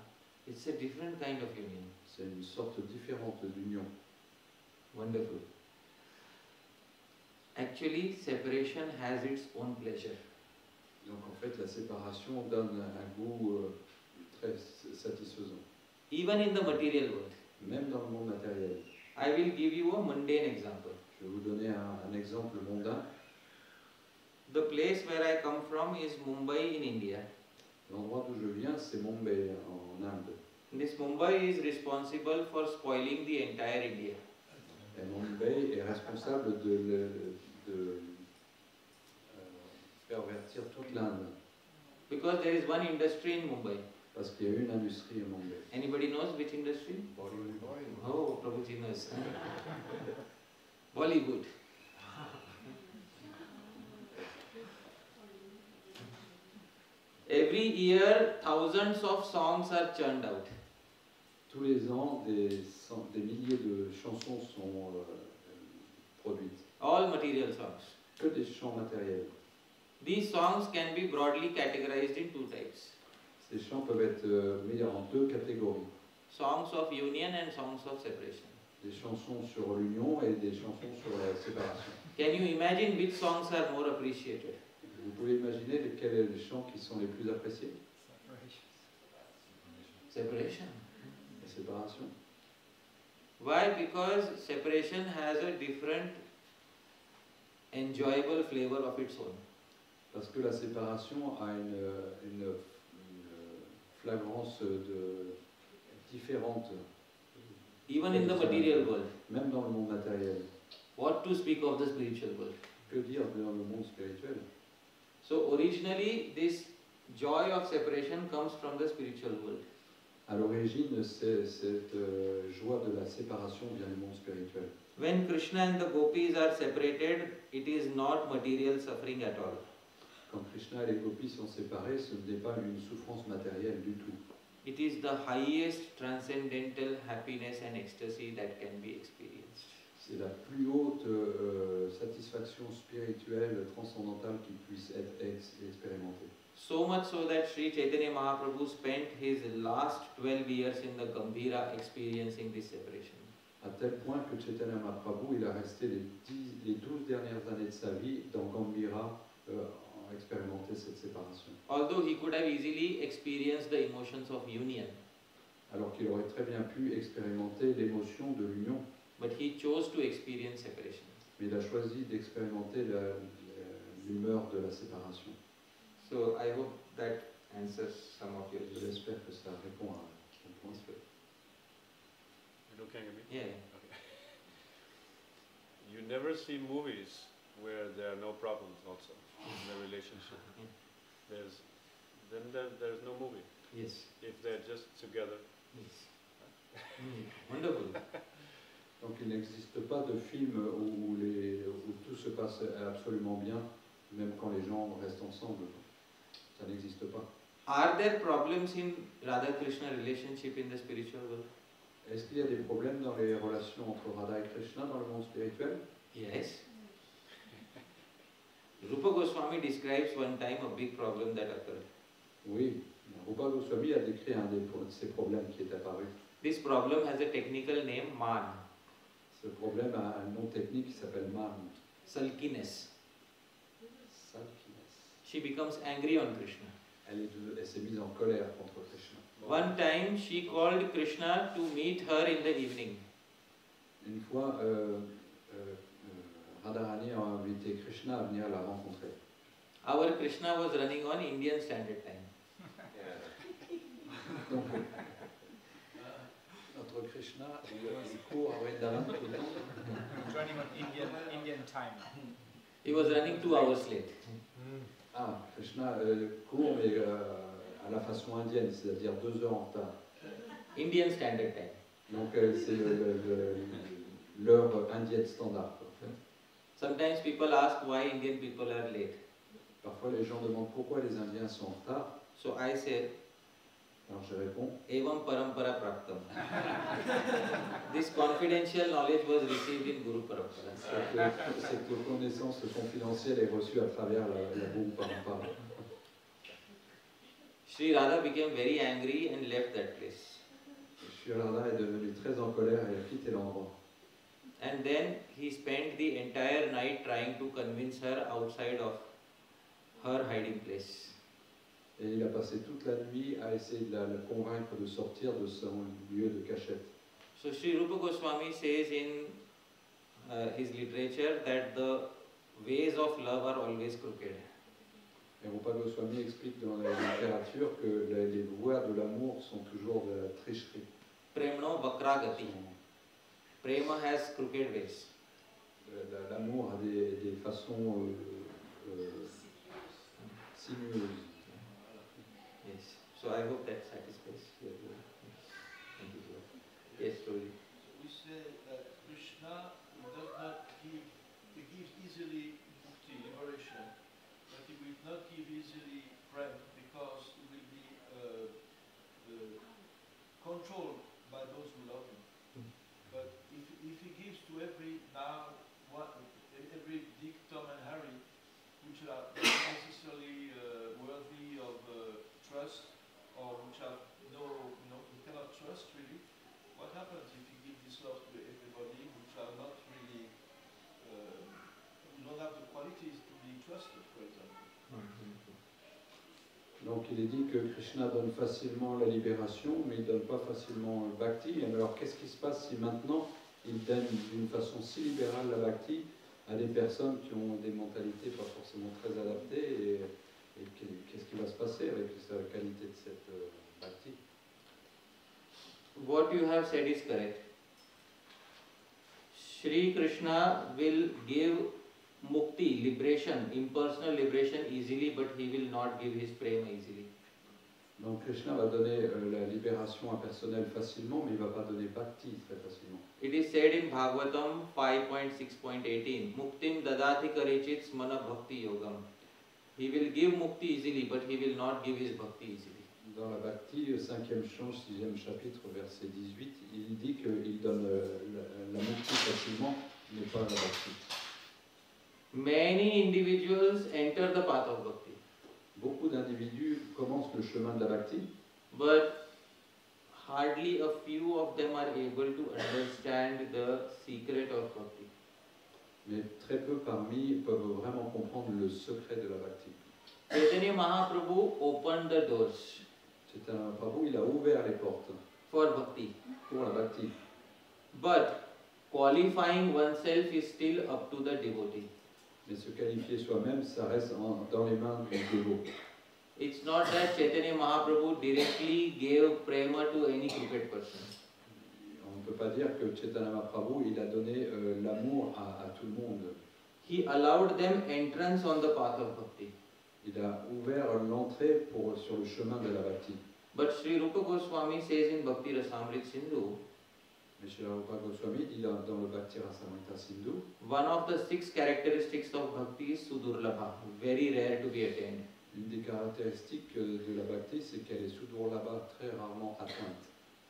it's a different kind of union. C'est une sorte différente d'union. Wonderful. Actually, separation has its own pleasure. Donc en fait, la séparation donne un goût très satisfaisant. Even in the material world. Même dans le monde matériel. I will give you a mundane example. Je vais vous donner un exemple mondain. The place where I come from is Mumbai in India. L'endroit d'où je viens, c'est Mumbai en Inde. This Mumbai is responsible for spoiling the entire India. Et Mumbai est responsable de pervertir toute l'Inde. Because there is one industry in Mumbai. Parce qu'il y a une industrie à Mumbai. Anybody knows which industry? Oh, Prabhuji knows. Bollywood. Every year, thousands of songs are churned out. Tous les ans, des milliers de chansons sont produites. All material songs. Que des chants matériels. These songs can be broadly categorized in two types. Ces chants peuvent être mis en deux catégories. Songs of union and songs of separation. Des chansons sur l'union et des chansons sur la séparation. Can you imagine which songs are more appreciated? Vous pouvez imaginer lesquels sont les chants qui sont les plus appréciés? Separation. La séparation. Why? Because separation has a different enjoyable flavor of its own. Parce que la séparation a une flagrance différente. Even in the material world. Même dans le monde matériel. What to speak of the spiritual world? Que dire dans le monde spirituel? So originally this joy of separation comes from the spiritual world. À l'origine, cette joie de la séparation vient du monde spirituel. When Krishna and the gopis are separated, it is not material suffering at all. Quand Krishna et les gopis sont séparés, ce n'est pas une souffrance matérielle du tout. It is the highest transcendental happiness and ecstasy that can be experienced. C'est la plus haute satisfaction spirituelle transcendantale qui puisse être expérimentée. So much so that Sri Chaitanya Mahaprabhu spent his last 12 years in the Gambhira experiencing this separation. À tel point que Chaitanya Mahaprabhu, il a resté les 12 dernières années de sa vie dans Gambhira à expérimenter cette séparation. Although he could have easily experienced the emotions of union. Alors qu'il aurait très bien pu expérimenter l'émotion de l'union. But he chose to experience separation. Mais il a choisi d'expérimenter l'humeur de la séparation. So I hope that answers some of your questions. J'espère que ça répond à ton point. You looking at me? Yeah. Okay. You never see movies where there are no problems also in the relationship. There's no movie. Yes. If they're just together. Yes. Wonderful. Donc il n'existe pas de film où tout se passe absolument bien, même quand les gens restent ensemble. Ça n'existe pas. Are there problems in Radha Krishna relationship in the spiritual world? Est-ce qu'il y a des problèmes dans les relations entre Radha et Krishna dans le monde spirituel? Yes. Rupa Goswami describes one time a big problem that occurred. Oui, Rupa Goswami a décrit un de ces problèmes qui est apparu. This problem has a technical name, man. Ce problème a un nom technique qui s'appelle man. Sulkiness. Sulkiness. She becomes angry on Krishna. Elle s'est mise en colère contre Krishna. One time she called Krishna to meet her in the evening. Une fois, Radharani a invité Krishna à venir la rencontrer. Our Krishna was running on Indian Standard Time. Donc, notre Krishna, il court à Vrindavan tout le temps. Running on Indian time. He was running 2 hours late. Ah, Krishna court, mais à la façon indienne, c'est-à-dire 2 heures en retard. Indian Standard Time. Donc, c'est l'heure indienne standard. Sometimes people ask why Indian people are late. Parfois, les gens demandent pourquoi les Indiens sont en retard. So I say, Alors, je réponds, Evam Parampara Praptam. This confidential knowledge was received in Guru Parampara. cette connaissance confidentielle est reçue à travers la Guru Parampara. Sri Radha became very angry and left that place. Sri Radha est devenu très en colère et a quitté l'endroit. And then he spent the entire night trying to convince her outside of her hiding place. Et il a passé toute la nuit à essayer de la convaincre de sortir de son lieu de cachette. So Sri Rupa Goswami says in his literature that the ways of love are always crooked. Et Rupa Goswami explique dans la littérature que les voies de l'amour sont toujours de la tricherie. Premno Vakragati. Prema has crooked ways. L'amour a des façons sinueuses. Yes. So I hope that satisfies your Thank you. Yes, slowly. We say that Krishna does not give, he gives easily mukti, liberation, but he will not give easily prem because he will be controlled by those who love him. But if he gives to every every Dick, Tom and Harry, which are not necessarily worthy of trust, or which have you cannot trust really, what happens if you give this love to everybody which are not really, who don't have the qualities to be trusted, for example? Donc il est dit que Krishna donne facilement la libération, mais il ne donne pas facilement le bhakti. Alors qu'est-ce qui se passe si maintenant il donne d'une façon si libérale la bhakti à des personnes qui ont des mentalités pas forcément très adaptées, et qu'est-ce qui va se passer avec la qualité de cette bhakti? What you have said is correct. Shri Krishna will give mukti, liberation, impersonal liberation easily, but he will not give his prema easily. Donc Krishna va donner la libération impersonnelle facilement, mais il ne va pas donner bhakti très facilement. It is said in Bhagavatam 5.6.18, Muktim dadati karichit smana bhakti yogam. He will give mukti easily, but he will not give his bhakti easily. Dans la bhakti, 5e chant, 6e chapitre, verset 18, il dit qu'il donne la mukti facilement, mais pas la bhakti. Many individuals enter the path of bhakti. Beaucoup d'individus commencent le chemin de la bhakti, But hardly a few of them are able to understand the secret of bhakti. mais très peu parmi peuvent vraiment comprendre le secret de la bhakti. Chaitanya Mahaprabhu opened the doors C'est un Prabhu, il a ouvert les portes for bhakti. pour la bhakti. But qualifying oneself is still up to the devotee. Mais se qualifier soi-même, ça reste dans les mains du dévot. It's not that Chaitanya Mahaprabhu directly gave prema to any crooked person. On ne peut pas dire que Chaitanya Mahaprabhu, il a donné l'amour à tout le monde. He allowed them entrance on the path of bhakti. Il a ouvert l'entrée sur le chemin de la bhakti. But Sri Rupa Goswami says in Bhakti Rasamrita Sindhu, Mais Sri Rupa Goswami dit dans le Bhakti Rasamrita Sindhu, one of the 6 characteristics of bhakti is sudurlabha, very rare to be attained. une des caractéristiques de la bhakti, c'est qu'elle est sudurlabha, très rarement atteinte.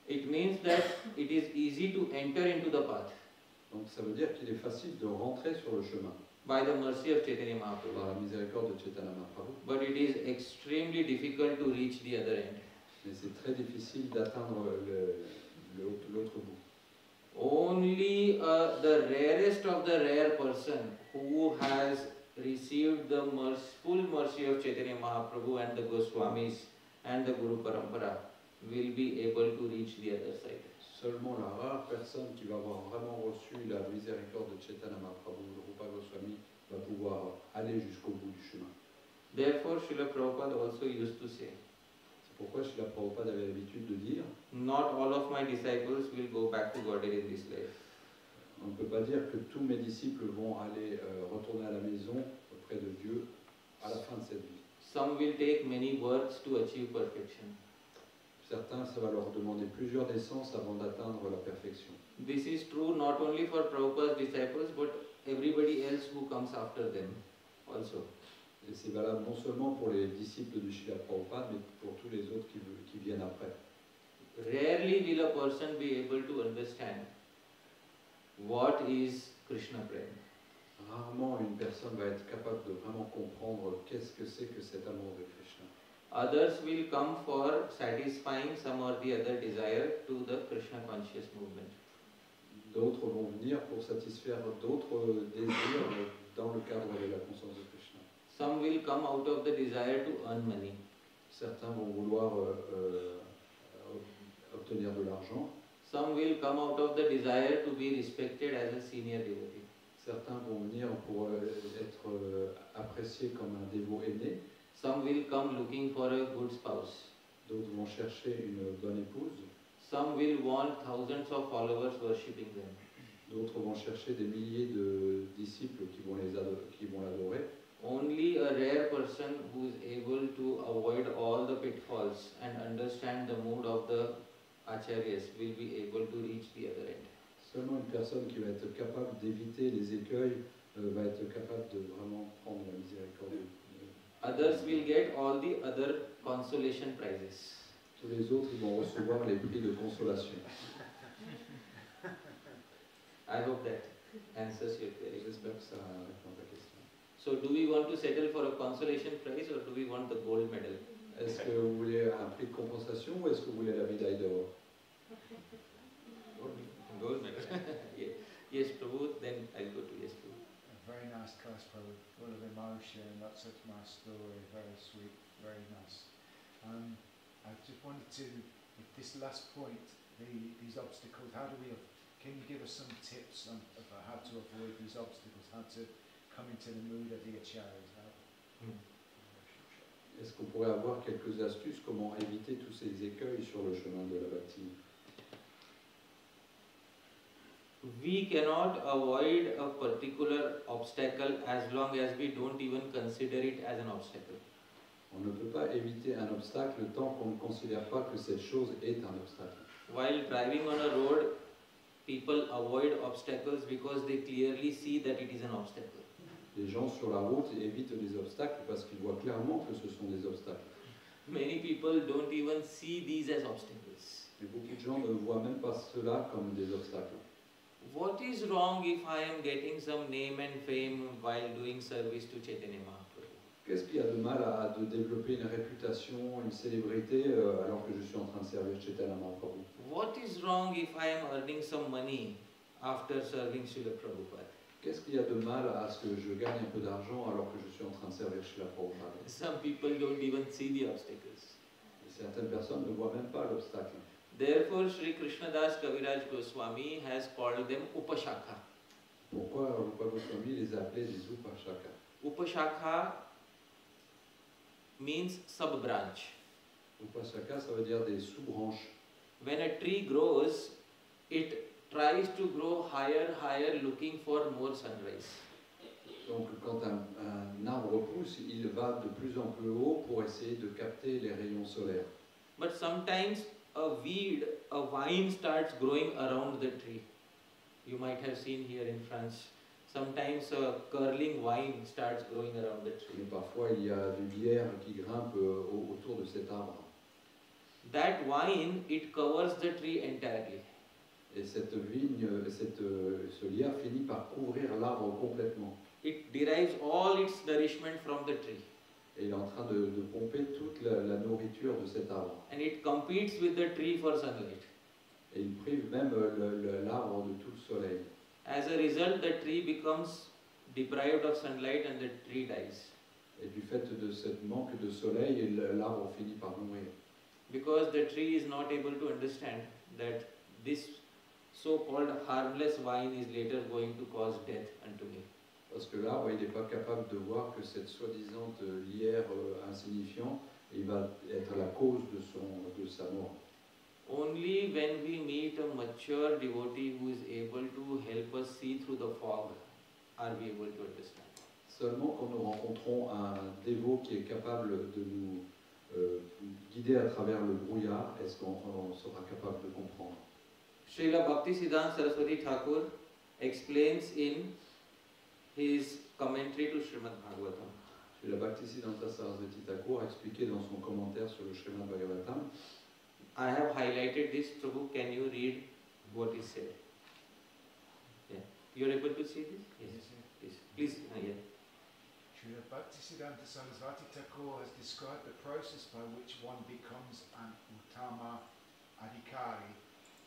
It means that it is easy to enter into the path Donc ça veut dire qu'il est facile de rentrer sur le chemin by the mercy of Chaitanya par Mahaprabhu. la miséricorde de Chaitanya Mahaprabhu. But it is extremely difficult to reach the other end. Mais c'est très difficile d'atteindre l'autre bout. Only the rarest of the rare person who has received the full mercy of Chaitanya Mahaprabhu and the Goswamis and the Guru Parampara will be able to reach the other side. Seulement la rare personne qui va avoir vraiment reçu la miséricorde de Chaitanya Mahaprabhu, le Rupa Goswami, va pouvoir aller jusqu'au bout du chemin. Therefore, Srila Prabhupada also used to say, C'est pourquoi Srila Prabhupada avait l'habitude de dire, not all of my disciples will go back to Godhead in this life. on ne peut pas dire que tous mes disciples vont aller retourner à la maison auprès de Dieu à la fin de cette vie. Some will take many births to achieve perfection. Certains, ça va leur demander plusieurs naissances avant d'atteindre la perfection. This is true not only for Prabhupada's disciples, but everybody else who comes after them also. Et c'est valable non seulement pour les disciples du Srila Prabhupada, mais pour tous les autres qui viennent après. Rarely will a person be able to understand what is Krishna prema. Rarement une personne va être capable de vraiment comprendre qu'est-ce que c'est que cet amour de Krishna. Others will come for satisfying some or the other desire to the Krishna conscious movement. D'autres vont venir pour satisfaire d'autres désirs dans le cadre de la conscience de Krishna. Some will come out of the desire to earn money. Certains vont vouloir obtenir de l'argent. Some will come out of the desire to be respected as a senior devotee. Certains vont venir pour être appréciés comme un dévot aîné. Some will come looking for a good spouse. D'autres vont chercher une bonne épouse. Some will want thousands of followers worshipping them. D'autres vont chercher des milliers de disciples qui vont l'adorer. Only a rare person who is able to avoid all the pitfalls and understand the mood of the acharyas will be able to reach the other end. Seulement une personne qui va être capable d'éviter les écueils va être capable de vraiment prendre la miséricorde. Others will get all the other consolation prizes. Tous les autres ils vont recevoir les prix de consolation. I hope that answers your query. J'espère que ça répond à ta question. So do we want to settle for a consolation prize or do we want the gold medal? Est-ce que vous voulez un prix de compensation ou est-ce que vous voulez la médaille d'or? Gold medal. Yes, Prabhu, then I'll go to yes, Prabhu. A very nice class, Prabhu, full of emotion, lots of my story, very sweet, very nice. I just wanted to, with this last point, these obstacles, can you give us some tips on about how to avoid these obstacles, how to come into the mood of the acharyas? Est-ce qu'on pourrait avoir quelques astuces comment éviter tous ces écueils sur le chemin de la bhakti? We cannot avoid a particular obstacle as long as we don't even consider it as an obstacle. On ne peut pas éviter un obstacle tant qu'on ne considère pas que cette chose est un obstacle. While driving on a road, people avoid obstacles because they clearly see that it is an obstacle. Les gens sur la route évitent les obstacles parce qu'ils voient clairement que ce sont des obstacles. Many people don't even see these as obstacles. Et beaucoup de gens ne voient même pas cela comme des obstacles. What is wrong if I am getting some name and fame while doing service to Chaitanya Mahaprabhu? Qu'est-ce qu'il y a de mal à de développer une réputation, une célébrité alors que je suis en train de servir Chaitanya Mahaprabhu? What is wrong if I am earning some money after serving Srila Prabhupada? Qu'est-ce qu'il y a de mal à ce que je gagne un peu d'argent alors que je suis en train de servir Srila Prabhupada? Some people don't even see the obstacles. Certaines personnes ne voient même pas l'obstacle. Therefore, Sri Krishnadas Kaviraj Goswami has called them Upashakha. Pourquoi Rupa Goswami les a appelés des Upashaka? Upashakha means sub-branch. Upashaka, ça veut dire des sous-branches. When a tree grows, it tries to grow higher, looking for more sunrise. Donc quand un arbre pousse, il va de plus en plus haut pour essayer de capter les rayons solaires. But sometimes a weed, a vine starts growing around the tree. You might have seen here in France. Sometimes a curling vine starts growing around the tree. Mais parfois il y a des lierres qui grimpent autour de cet arbre. That vine, it covers the tree entirely. Et cette vigne, ce lierre finit par couvrir l'arbre complètement. It derives all its nourishment from the tree. Et il est en train de pomper toute la nourriture de cet arbre. And it competes with the tree for sunlight. Et il prive même l'arbre de tout le soleil. As a result, the tree becomes deprived of sunlight and the tree dies. Et du fait de ce manque de soleil, l'arbre finit par mourir. Because the tree is not able to understand that this so-called harmless wine is later going to cause death unto me. Parce que l'arbre, il n'est pas capable de voir que cette soi-disant lierre insignifiant, il va être la cause de sa mort. Only when we meet a mature devotee who is able to help us see through the fog are we able to understand. Seulement quand nous rencontrons un dévot qui est capable de nous guider à travers le brouillard, est-ce qu'on sera capable de comprendre. Srila Bhaktisiddhanta Saraswati Thakur explains in his commentary to Srimad Bhagavatam. Srila Bhaktisiddhanta Saraswati Thakur a expliqué dans son commentaire sur le Srimad Bhagavatam. I have highlighted this. Prabhu, can you read what is said? Yeah. You are able to see this? Yes. Yes. Please. Yeah. Srila Bhaktisiddhanta Saraswati Thakur has described the process by which one becomes an Uttama Adhikari.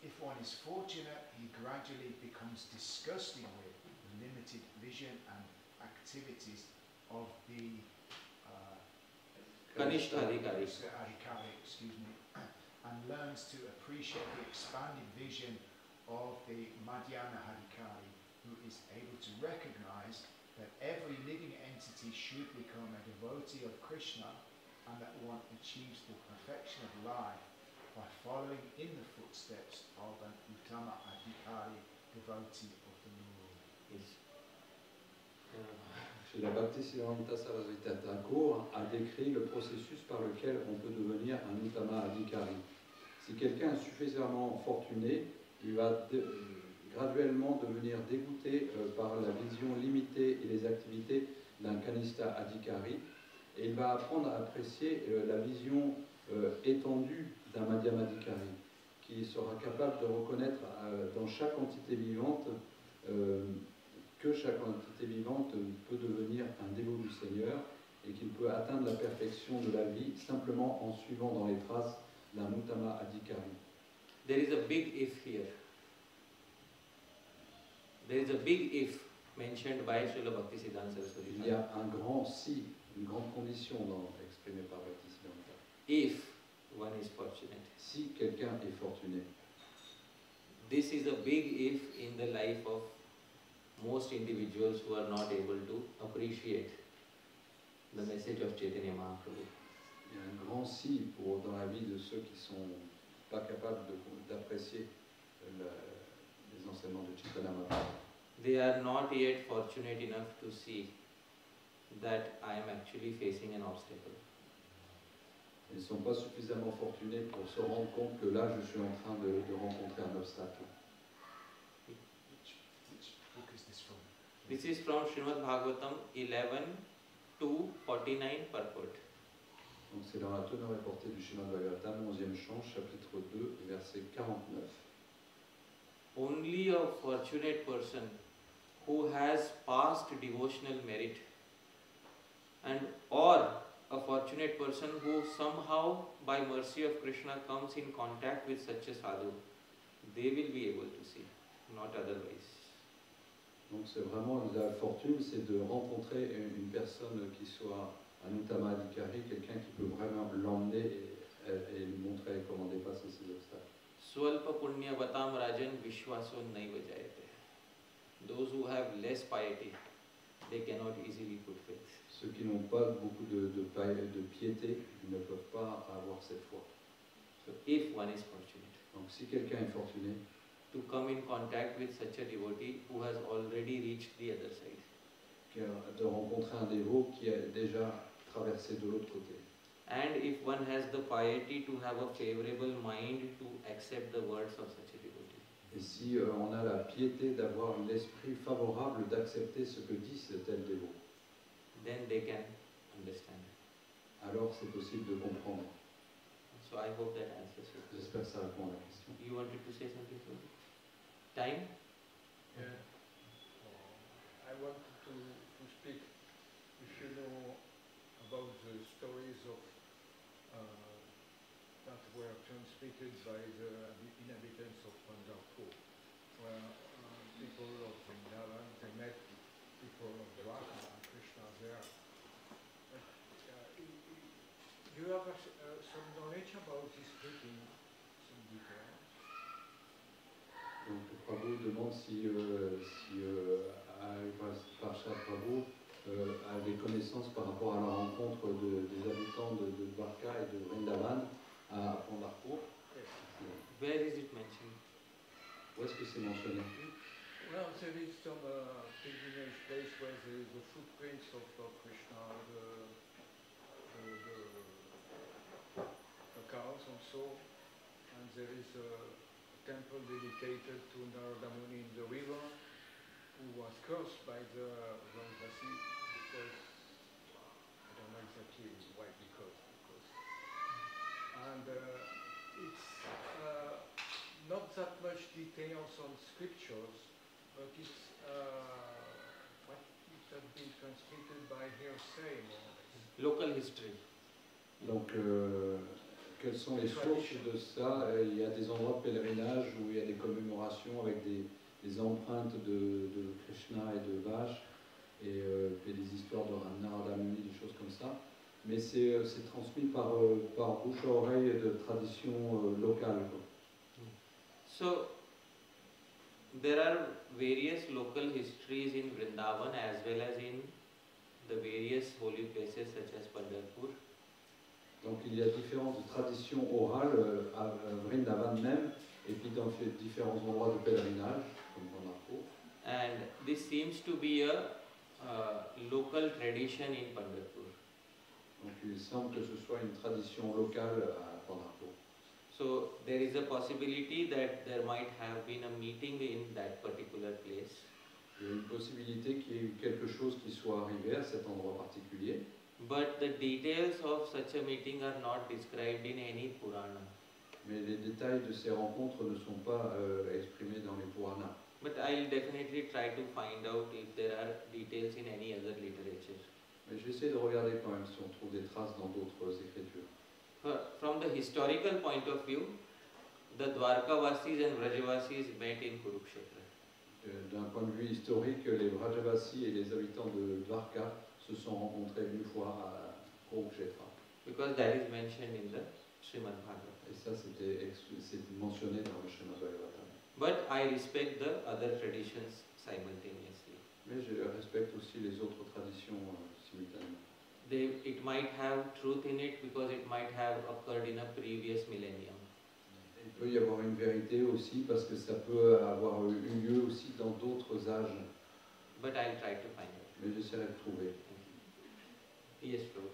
If one is fortunate, he gradually becomes disgusted with the limited vision and activities of the Kanishta Adhikari. Excuse me, and learns to appreciate the expanded vision of the Madhyana Adhikari, who is able to recognize that every living entity should become a devotee of Krishna, and that one achieves the perfection of life by following in the footsteps of an Uttama Adhikari, devotee of the Lord. Yes. Srila Bhaktisiddhanta Saraswati Thakur a décrit le processus par lequel on peut devenir un Uttama Adhikari. Si quelqu'un est suffisamment fortuné, il va graduellement devenir dégoûté par la vision limitée et les activités d'un Kanishta Adhikari, et il va apprendre à apprécier la vision étendue d'un Madhyama Adhikari, qui sera capable de reconnaître dans chaque entité vivante que chaque entité vivante peut devenir un dévot du Seigneur et qu'il peut atteindre la perfection de la vie simplement en suivant dans les traces d'un Uttama Adhikari. There is a big if here. There is a big if mentioned by Srila Bhaktisiddhanta Saraswati. Il y a un grand si, une grande condition exprimée par Bhaktisiddhanta. If one is fortunate. Si quelqu'un est fortuné. This is a big if in the life of most individuals who are not able to appreciate the message of Chaitanya Mahaprabhu. Il y a un grand si dans la vie de ceux qui ne sont pas capables d'apprécier les enseignements de Chaitanya Mahaprabhu. They are not yet fortunate enough to see that I am actually facing an obstacle. Ils ne sont pas suffisamment fortunés pour se rendre compte que là, je suis en train de rencontrer un obstacle. Which book is this from? This is from Srimad Bhagavatam 11 to 49 purport. Donc c'est dans la teneur et portée du Srimad Bhagavatam, 11e chant, chapitre 2, verset 49. Only a fortunate person who has past devotional merit and or a fortunate person who somehow by mercy of Krishna comes in contact with such a sadhu, they will be able to see, not otherwise. Donc c'est vraiment la fortune, c'est de rencontrer une personne qui soit un Uttama Adhikari, quelqu'un qui peut vraiment l'emmener et lui montrer comment dépasser ses obstacles. Swalpa punya vatam rajan vishwaso naiva jayate. Those who have less piety, they cannot easily put faith. Ceux qui n'ont pas beaucoup de piété, ils ne peuvent pas avoir cette foi. So if one is fortunate, donc si quelqu'un est fortuné, to come in contact with such a devotee who has already reached the other side, de rencontrer un dévot qui a déjà traversé de l'autre côté. and if one has the piety to have a favorable mind to accept the words of such a devotee, et si on a la piété d'avoir l'esprit favorable d'accepter ce que dit ce tel dévot, then they can understand. alors c'est possible de comprendre. So I hope that answers your question. J'espère que ça répond à la question. You wanted to say something? Time? Yeah. I wanted to speak, if you know about the stories of that were transmitted by the inhabitants of Pandharpur, where people of Vrindavan, they met people of Dwarka and Krishna there. But, do you have some knowledge about this meeting, some details? Prabhu demande si Parshad Prabhu a des connaissances par rapport à la rencontre des habitants de Dwarka et de Vrindavan à Pandharpur. Where is it mentioned? Où est-ce que c'est mentionné? Well, there is some pilgrimage place where there is the footprints of Krishna, the cows also, and there is a temple dedicated to Narada Muni in the river, who was cursed by the Brahmasi because, I don't know exactly why, because. And it's not that much details on scriptures, but it's what it has been transmitted by hearsay, more or less. Local history. Donc, quelles sont les sources de ça? Il y a des endroits de pèlerinage où il y a des commémorations avec des empreintes de Krishna et de vaches et des histoires de Narada Muni, des choses comme ça. Mais c'est transmis par bouche à oreille de tradition locale. So, there are various local histories in Vrindavan as well as in the various holy places such as Pandharpur. Donc il y a différentes traditions orales à Vrindavan même, et puis dans différents endroits de pèlerinage, comme Pandharpur. And this seems to be a local tradition in Pandharpur. Donc il semble que ce soit une tradition locale à Pandharpur. So there is a possibility that there might have been a meeting in that particular place. Il y a une possibilité qu'il y ait eu quelque chose qui soit arrivé à cet endroit particulier. But the details of such a meeting are not described in any Purana. Mais les détails de ces rencontres ne sont pas exprimés dans les Puranas. But I'll definitely try to find out if there are details in any other literature. Mais j'essaie de regarder quand même si on trouve des traces dans d'autres écritures. From the historical point of view, the Dwarkavasis and Vrajavasis met in Kurukshetra. D'un point de vue historique, les Vrajavasis et les habitants de Dwarka se sont rencontrés une fois à Kurukshetra. Because that is mentioned in the Srimad Bhagavatam. Et ça, c'est mentionné dans le Srimad Bhagavatam. But I respect the other traditions simultaneously. Mais je respecte aussi les autres traditions simultanément. It might have truth in it because it might have occurred in a previous millennium. Il peut y avoir une vérité aussi parce que ça peut avoir eu lieu aussi dans d'autres âges. But I'll try to find it. Mais j'essaierai de trouver. Yes, Prabhu.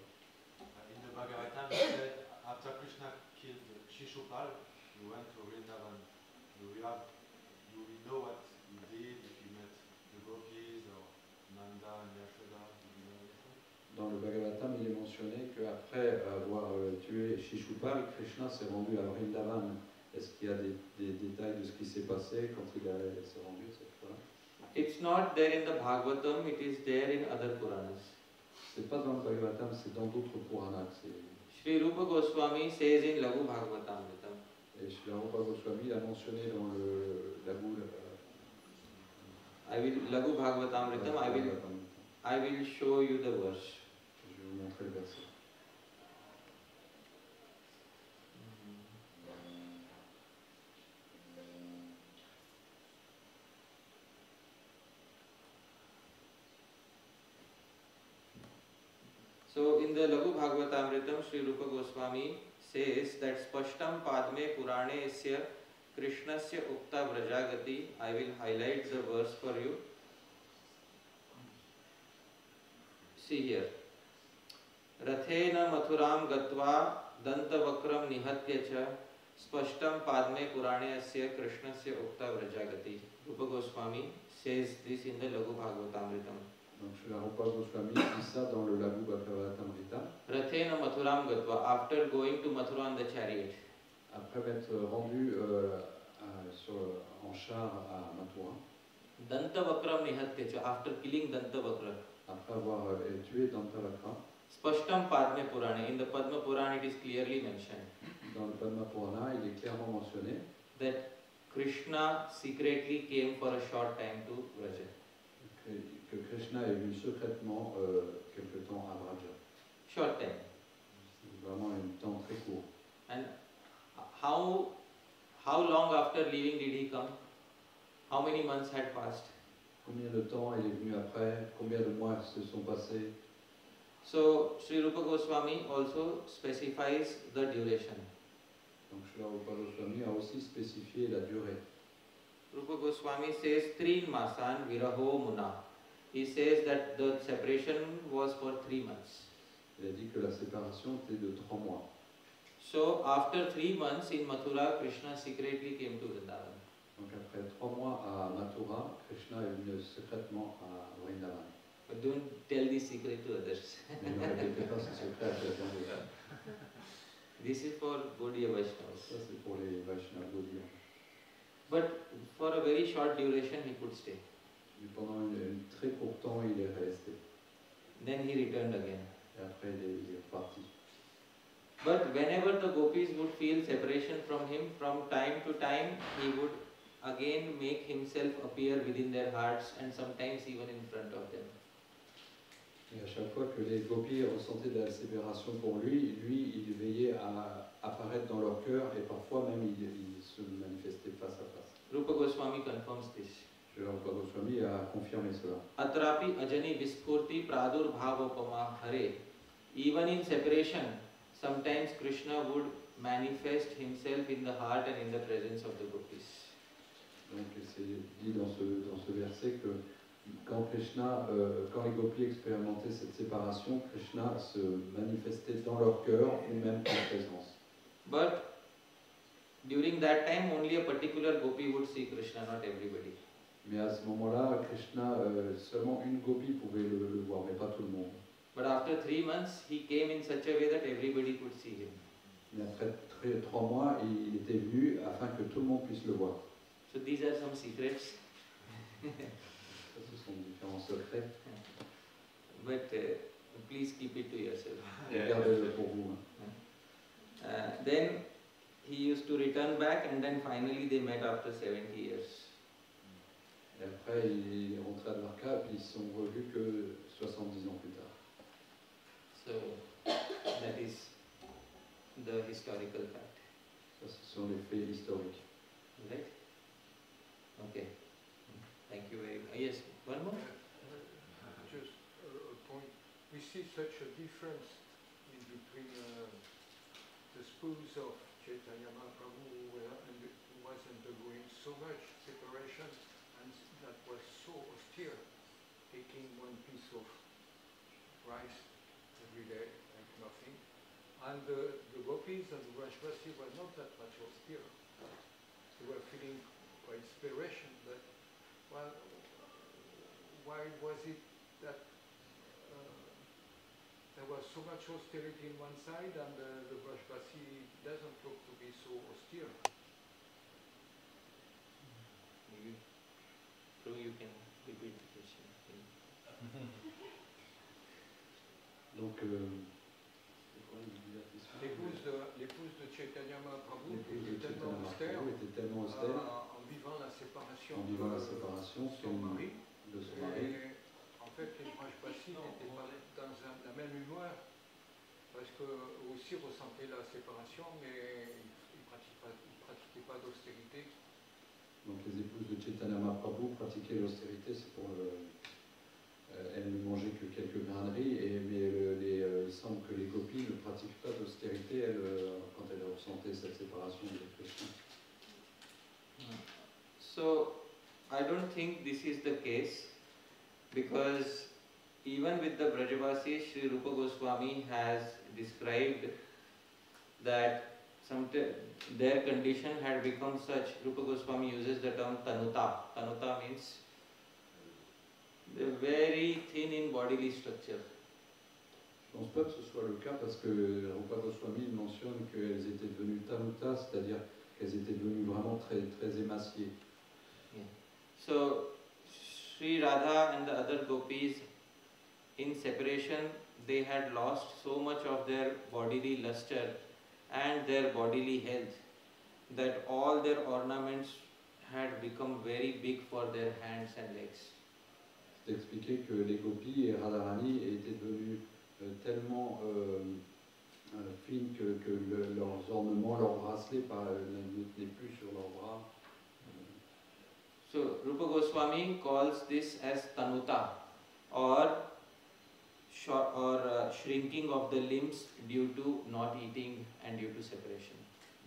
In the Bhagavatam, it said after Krishna killed Shishupal, he went to Vrindavan. Do we know what he did, if he met the gopis or Nanda and Yashoda? Dans le Bhagavatam, il est mentionné qu'après avoir tué Shishupal, Krishna s'est rendu à Vrindavan. Est-ce qu'il y a des détails de ce qui s'est passé quand il s'est rendu cette fois-là? It's not there in the Bhagavatam, it is there in other Puranas. C'est pas dans le Bhagavatam, c'est dans d'autres Puranas. Sri Rupa Goswami says in Laghu Bhagavatamritam. Et Sri Rupa Goswami l'a mentionné dans le Laghu Bhagavatamritam, I will show you the verse. Je vais vous montrer le verset. So in the Laghu Bhagavatamritam, Sri Rupa Goswami says that Spashtam Padme Purane Isya Krishnasya Ukta Vrajagati. I will highlight the verse for you. See here. Rathena Mathuram Gatva Dantavakram Nihatya Cha Spashtam Padme Purane Asya Krishnasya Ukta Vrajagati. Rupa Goswami says this in the Laghu Bhagavatamritam. Donc Sri Rupa Goswami dit ça dans le Laghu Bhagavatamrita. Rathena Mathuram Gatva, after going to Mathura on the chariot. Après m'être rendu en char à Mathura. Dantavakram Nihatya Cha, after killing Dantavakra. Après avoir tué Dantavakra. Spashtam Padma Purana. In the Padma Purana it is clearly mentioned. Dans le Padma Purana, il est clairement mentionné that Krishna secretly came for a short time to Vraja. Que Krishna est venu secrètement quelque temps à Vraja. Short time. Vraiment un temps très court. And how long after leaving did he come? How many months had passed? Combien de temps il est venu après? Combien de mois se sont passés? So Sri Rupa Goswami also specifies the duration. Donc Srila Rupa Goswami a aussi spécifié la durée. Rupa Goswami says Trin Masan Viraho Muna. He says that the separation was for 3 months. Il a dit que la séparation était de 3 mois. So after 3 months in Mathura, Krishna secretly came to Vrindavan. Donc après 3 mois à Mathura, Krishna est venu secrètement à Vrindavan. But don't tell this secret to others. Mais ne répétez pas ce secret à quelqu'un d'autre. This is for Gaudiya Vaishnavas. Ça c'est pour les Vaishnavas Gaudiya. But for a very short duration he could stay. Mais pendant un très court temps, il est resté. Then he returned again. Et après, il est reparti. But whenever the gopis would feel separation from him, from time to time, he would again make himself appear within their hearts and sometimes even in front of them. Et à chaque fois que les gopis ressentaient de la séparation pour lui, il veillait à apparaître dans leur cœur et parfois même il se manifestait face à face. Rupa Goswami confirms this. Srila Rupa Goswami a confirmé cela. Atrapi ajani vispurti pradur bhavopama hare. Even in separation, sometimes Krishna would manifest himself in the heart and in the presence of the gopis. Donc c'est dit dans ce verset que quand les gopis expérimentaient cette séparation, Krishna se manifestait dans leur cœur ou même en présence. But during that time, only a particular gopi would see Krishna, not everybody. Mais à ce moment-là, Krishna, seulement une gopi pouvait le voir, mais pas tout le monde. But after 3 months, he came in such a way that everybody could see him. Mais après 3 mois, il était venu afin que tout le monde puisse le voir. So these are some secrets. Ça, ce sont différents secrets. But please keep it to yourself. Gardez-le pour vous. Then he used to return back and then finally they met after 70 years. Et après, il est rentré à Dwarka et puis ils se sont revus que 70 ans plus tard. So that is the historical fact. Ça, ce sont les faits historiques. Right? Okay. Thank you very much. Yes, one more? Just a point. We see such a difference in between the schools of Chaitanya Mahaprabhu who was undergoing so much separation and that was so austere, taking one piece of rice every day like nothing. And the gopis and the Vrajvasi were not that much austere. They were feeling quite inspiration, but well, why was it that there was so much austerity in one side and the Vrajvasi doesn't look to be so austere? Maybe. So you can repeat the question. Donc, l'épouse de Chaitanya Mahaprabhu l'épouse de était Chaitanya tellement austère, Mahaprabhu était tellement austère en vivant la séparation, en vivant la séparation de son mari. de son mari. Et en fait, les Vrajvasi n'étaient pas dans la même humeur parce qu'eux aussi ressentaient la séparation, mais ils ne pratiquaient pas d'austérité. Donc les épouses de Chaitanya Mahaprabhu pratiquaient l'austérité, c'est pour elles ne mangeaient que quelques graineries, mais il semble que les gopis ne pratiquent pas d'austérité quand elles ressentaient cette séparation de Krishna. So I don't think this is the case because even with the Brajavasis, Sri Rupa Goswami has described that their condition had become such. Rupa Goswami uses the term tanuta. Tanuta means they're very thin in bodily structure. Je ne pense pas que ce soit le cas parce que Rupa Goswami mentionne qu'elles étaient devenues tanuta, c'est-à-dire qu'elles étaient devenues vraiment très, très émaciées. Yeah. So Sri Radha and the other gopis in separation, they had lost so much of their bodily luster and their bodily health that all their ornaments had become very big for their hands and legs. C'est expliqué que les gopis et Radharani étaient devenus tellement fines que leurs ornements, leurs bracelets ne tenaient plus sur leurs bras. So Rupa Goswami calls this as tanuta, or shrinking of the limbs due to not eating and due to separation.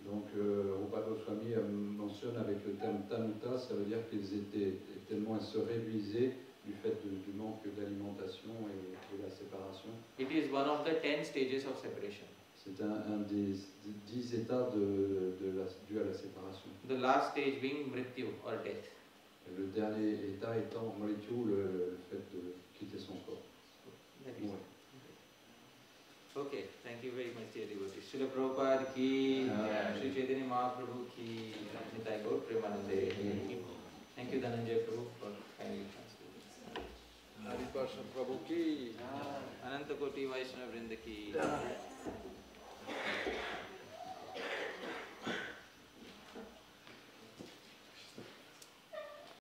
Donc Rupa Goswami mentionne avec le terme tanuta, ça veut dire qu'ils étaient tellement se réduisaient du fait du manque d'alimentation et de la séparation. It is one of the 10 stages of separation. C'est un des 10 états dus à la séparation. The last stage being mrityu or death. Et le dernier état étant mrityu, le fait de quitter son corps. That is okay, thank you very much, dear devotees. Srila Prabhupada ki, Sri Chaitanya Mahaprabhu ki, Nitai Gaur Premanande. Thank you, Dhananjay Prabhu, for kindly translating. Hari Prabhu ki. Ananta Koti Vaishnava Vrinda ki.